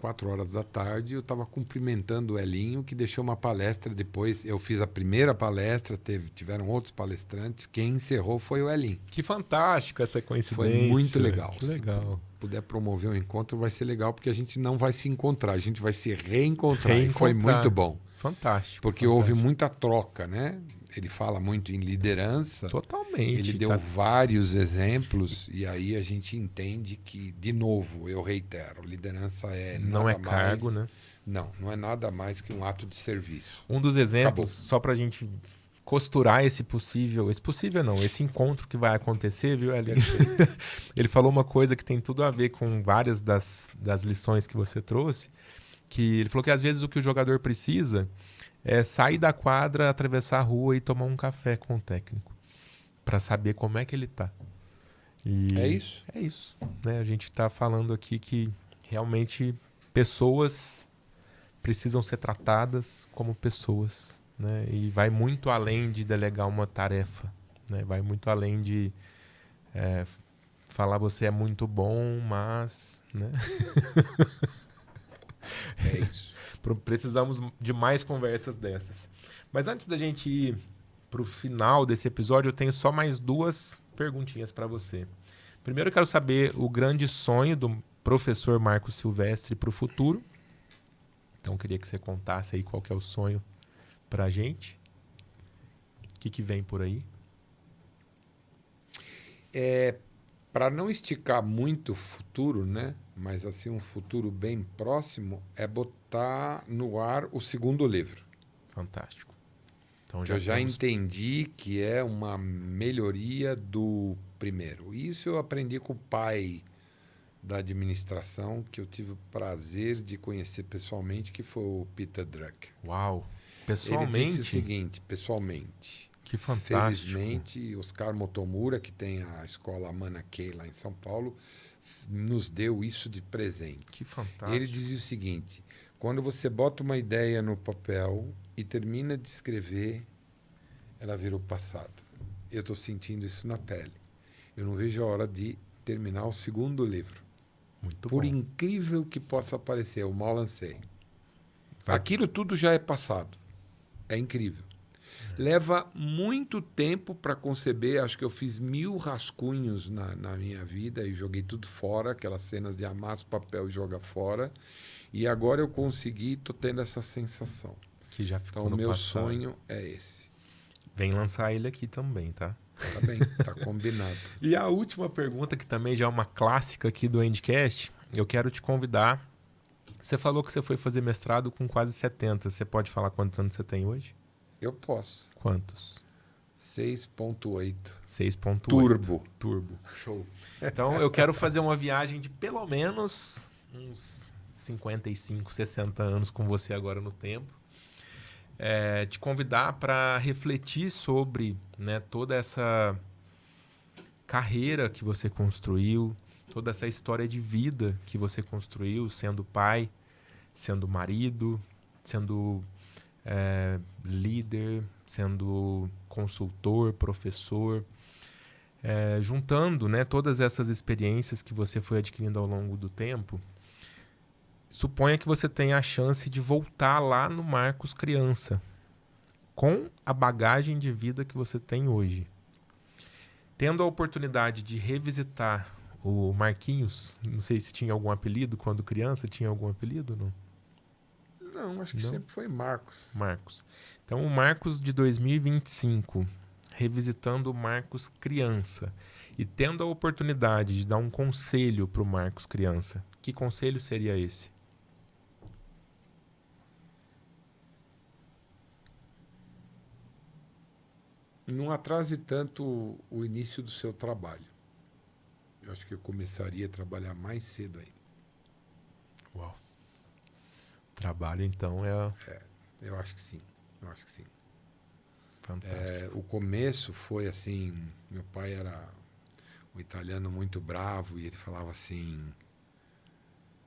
Speaker 2: 4 horas da tarde, eu estava cumprimentando o Elinho, que deixou uma palestra depois. Eu fiz a primeira palestra, tiveram outros palestrantes. Quem encerrou foi o Elinho.
Speaker 1: Que fantástico essa coincidência.
Speaker 2: Foi muito legal.
Speaker 1: Que legal.
Speaker 2: Se puder promover um encontro, vai ser legal, porque a gente não vai se encontrar, a gente vai se reencontrar. E foi muito bom.
Speaker 1: Fantástico.
Speaker 2: Porque houve muita troca, né? Ele fala muito em liderança.
Speaker 1: Totalmente.
Speaker 2: Ele deu vários exemplos e aí a gente entende que, de novo, eu reitero, liderança
Speaker 1: não é cargo, né?
Speaker 2: Não é nada mais que um ato de serviço.
Speaker 1: Um dos exemplos, só para a gente costurar esse encontro que vai acontecer, viu, Elinho? Ele falou uma coisa que tem tudo a ver com várias das lições que você trouxe, que ele falou que às vezes o que o jogador precisa é sair da quadra, atravessar a rua e tomar um café com o técnico para saber como é que ele tá. E
Speaker 2: é isso?
Speaker 1: É isso. Né? A gente está falando aqui que realmente pessoas precisam ser tratadas como pessoas. Né? E vai muito além de delegar uma tarefa. Né? Vai muito além de falar você é muito bom, mas... Né?
Speaker 2: É isso.
Speaker 1: Precisamos de mais conversas dessas. Mas antes da gente ir para o final desse episódio, eu tenho só mais 2 perguntinhas para você. Primeiro, eu quero saber o grande sonho do professor Marco Silvestre para o futuro. Então, eu queria que você contasse aí qual que é o sonho para a gente. O que vem por aí?
Speaker 2: Para não esticar muito o futuro, né? Mas assim um futuro bem próximo, é botar no ar o segundo livro.
Speaker 1: Fantástico. Então,
Speaker 2: eu já entendi que é uma melhoria do primeiro. Isso eu aprendi com o pai da administração, que eu tive o prazer de conhecer pessoalmente, que foi o Peter Drucker.
Speaker 1: Uau! Pessoalmente?
Speaker 2: Ele disse o seguinte, pessoalmente...
Speaker 1: Que fantástico.
Speaker 2: Felizmente, Oscar Motomura, que tem a escola Mauna Kea lá em São Paulo, nos deu isso de presente.
Speaker 1: Que fantástico.
Speaker 2: Ele dizia o seguinte, quando você bota uma ideia no papel e termina de escrever, ela vira o passado. Eu estou sentindo isso na pele. Eu não vejo a hora de terminar o segundo livro.
Speaker 1: Muito
Speaker 2: Por
Speaker 1: bom.
Speaker 2: incrível que possa parecer, eu mal lancei. Aquilo tudo já é passado. É incrível. Leva muito tempo para conceber. Acho que eu fiz 1000 rascunhos na minha vida e joguei tudo fora, aquelas cenas de amassa o papel e joga fora. E agora eu consegui, estou tendo essa sensação.
Speaker 1: Que já ficou
Speaker 2: então,
Speaker 1: no
Speaker 2: meu
Speaker 1: passado.
Speaker 2: sonho é esse.
Speaker 1: Vem lançar ele aqui também, tá?
Speaker 2: Tá bem, tá combinado.
Speaker 1: E a última pergunta, que também já é uma clássica aqui do Endcast, eu quero te convidar. Você falou que você foi fazer mestrado com quase 70. Você pode falar quantos anos você tem hoje?
Speaker 2: Eu posso.
Speaker 1: Quantos?
Speaker 2: 6.8.
Speaker 1: 6.8.
Speaker 2: Turbo.
Speaker 1: Show. Então, eu quero fazer uma viagem de pelo menos uns 55, 60 anos com você agora no tempo. Te convidar para refletir sobre, né, toda essa carreira que você construiu, toda essa história de vida que você construiu, sendo pai, sendo marido, sendo líder, sendo consultor, professor, juntando, né, todas essas experiências que você foi adquirindo ao longo do tempo. Suponha que você tenha a chance de voltar lá no Marcos criança, com a bagagem de vida que você tem hoje. Tendo a oportunidade de revisitar o Marquinhos, não sei se tinha algum apelido quando criança, tinha algum apelido, não?
Speaker 2: Não, acho que
Speaker 1: Não?
Speaker 2: sempre foi Marcos.
Speaker 1: Marcos. Então, o Marcos de 2025, revisitando o Marcos criança e tendo a oportunidade de dar um conselho para o Marcos criança, que conselho seria esse?
Speaker 2: Não atrase tanto o início do seu trabalho. Eu acho que eu começaria a trabalhar mais cedo ainda.
Speaker 1: Uau. Trabalho, então, é
Speaker 2: Eu acho que sim. Eu acho que sim.
Speaker 1: fantástico.
Speaker 2: O começo foi assim, meu pai era um italiano muito bravo e ele falava assim,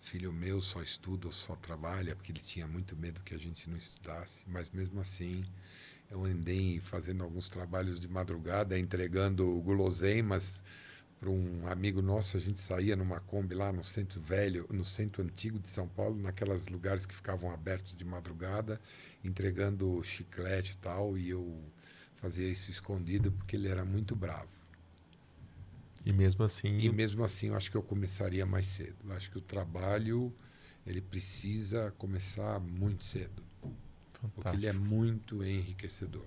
Speaker 2: filho meu só estuda ou só trabalha, porque ele tinha muito medo que a gente não estudasse, mas mesmo assim eu andei fazendo alguns trabalhos de madrugada, entregando guloseimas para um amigo nosso. A gente saía numa Kombi lá no centro velho, no centro antigo de São Paulo, naqueles lugares que ficavam abertos de madrugada, entregando chiclete e tal, e eu fazia isso escondido porque ele era muito bravo.
Speaker 1: E mesmo assim,
Speaker 2: E mesmo assim eu acho que eu começaria mais cedo. Eu acho que o trabalho ele precisa começar muito cedo, porque ele é
Speaker 1: fantástico.
Speaker 2: muito enriquecedor.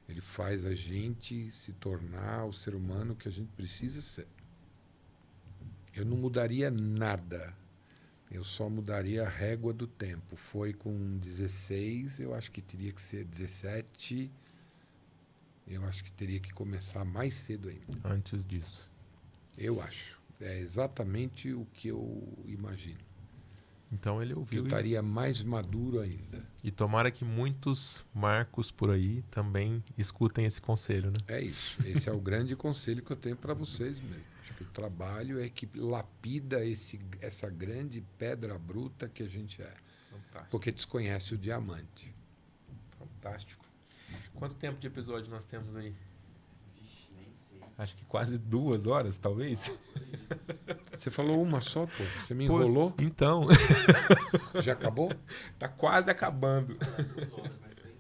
Speaker 2: Ele faz a gente se tornar o ser humano que a gente precisa ser. Eu não mudaria nada. Eu só mudaria a régua do tempo. Foi com 16, eu acho que teria que ser 17. Eu acho que teria que começar mais cedo ainda.
Speaker 1: Antes disso.
Speaker 2: Eu acho. É exatamente o que eu imagino.
Speaker 1: Então ele
Speaker 2: Eu
Speaker 1: ouviu
Speaker 2: estaria mais maduro ainda.
Speaker 1: e tomara que muitos Marcos por aí também escutem esse conselho, né?
Speaker 2: É isso. Esse é o grande conselho que eu tenho para vocês mesmo. Acho que o trabalho é que lapida essa grande pedra bruta que a gente é.
Speaker 1: Fantástico.
Speaker 2: Porque desconhece o diamante.
Speaker 1: Fantástico. Quanto tempo de episódio nós temos aí?
Speaker 3: Vixe, nem sei.
Speaker 1: Acho que quase 2 horas, talvez.
Speaker 2: Você falou uma só, pô. Você me
Speaker 1: Pô,
Speaker 2: enrolou?
Speaker 1: então,
Speaker 2: Já acabou?
Speaker 1: tá quase acabando.
Speaker 3: 2 horas, mas tem.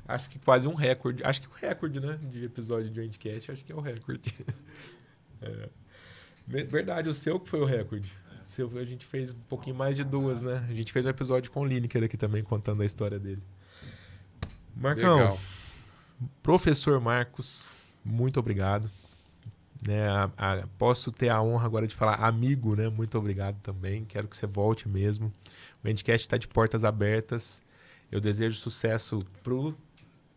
Speaker 1: Acho que quase um recorde. Acho que o recorde, né? De episódio de Endcast, acho que é o recorde. É. Verdade, o seu que foi o recorde. O seu, a gente fez um pouquinho mais de 2, né? A gente fez um episódio com o Lineker aqui também, contando a história dele. Marcão,
Speaker 2: Legal.
Speaker 1: professor Marcos, muito obrigado. Né, posso ter a honra agora de falar amigo, né? Muito obrigado também. Quero que você volte mesmo. O Endcast está de portas abertas. Eu desejo sucesso pro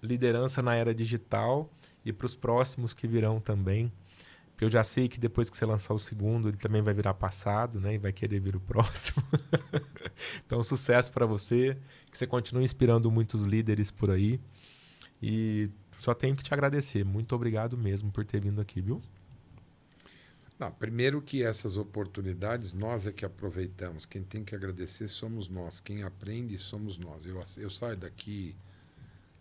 Speaker 1: Liderança na Era Digital e para os próximos que virão também. Porque eu já sei que depois que você lançar o segundo, ele também vai virar passado, né? E vai querer vir o próximo. Então, sucesso para você. Que você continue inspirando muitos líderes por aí. E só tenho que te agradecer. Muito obrigado mesmo por ter vindo aqui, viu?
Speaker 2: Não, primeiro que essas oportunidades nós é que aproveitamos. Quem tem que agradecer somos nós. Quem aprende somos nós. Eu saio daqui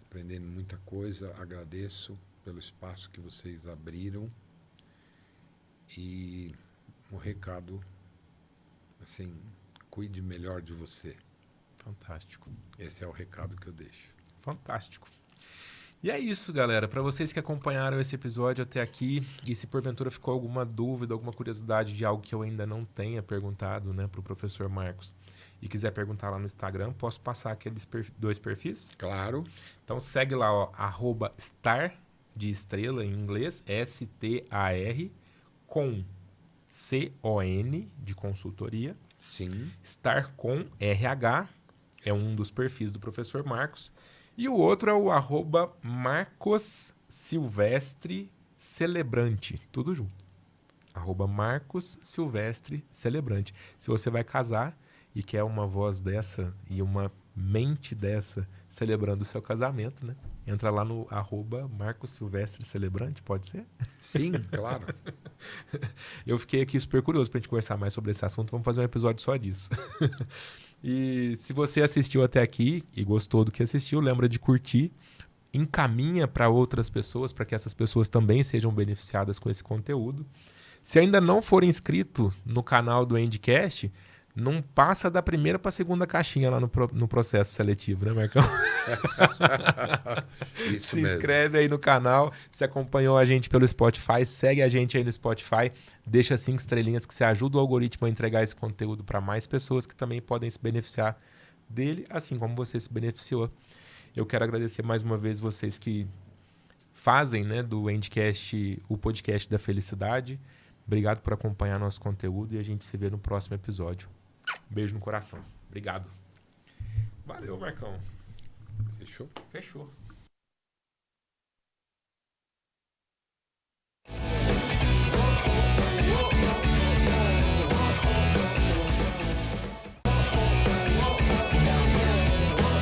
Speaker 2: aprendendo muita coisa. Agradeço pelo espaço que vocês abriram. E um recado, assim, cuide melhor de você.
Speaker 1: Fantástico.
Speaker 2: Esse é o recado que eu deixo.
Speaker 1: Fantástico. E é isso, galera. Para vocês que acompanharam esse episódio até aqui, e se porventura ficou alguma dúvida, alguma curiosidade de algo que eu ainda não tenha perguntado, né, para o professor Marcos, e quiser perguntar lá no Instagram, posso passar aqueles 2 perfis?
Speaker 2: Claro.
Speaker 1: Então segue lá, ó, @star de estrela em inglês, STAR, com CON de consultoria,
Speaker 2: Sim.
Speaker 1: Star com RH, é um dos perfis do professor Marcos. E o outro é o @Marcos Silvestre Celebrante. Tudo junto. @Marcos Silvestre Celebrante. Se você vai casar e quer uma voz dessa e uma mente dessa celebrando o seu casamento, né? Entra lá no @Marcos Silvestre Celebrante, pode ser?
Speaker 2: Sim, claro.
Speaker 1: Eu fiquei aqui super curioso pra gente conversar mais sobre esse assunto. Vamos fazer um episódio só disso. E se você assistiu até aqui e gostou do que assistiu, lembra de curtir, encaminha para outras pessoas, para que essas pessoas também sejam beneficiadas com esse conteúdo. Se ainda não for inscrito no canal do Endcast, não passa da primeira para a segunda caixinha lá no processo seletivo, né, Marcão?
Speaker 2: Isso
Speaker 1: Se
Speaker 2: mesmo.
Speaker 1: inscreve aí no canal, se acompanhou a gente pelo Spotify, segue a gente aí no Spotify, deixa 5 estrelinhas que você ajuda o algoritmo a entregar esse conteúdo para mais pessoas que também podem se beneficiar dele, assim como você se beneficiou. Eu quero agradecer mais uma vez vocês que fazem, né, do Endcast o podcast da felicidade. Obrigado por acompanhar nosso conteúdo e a gente se vê no próximo episódio. Beijo no coração. Obrigado. Valeu, Marcão.
Speaker 2: Fechou?
Speaker 1: Fechou.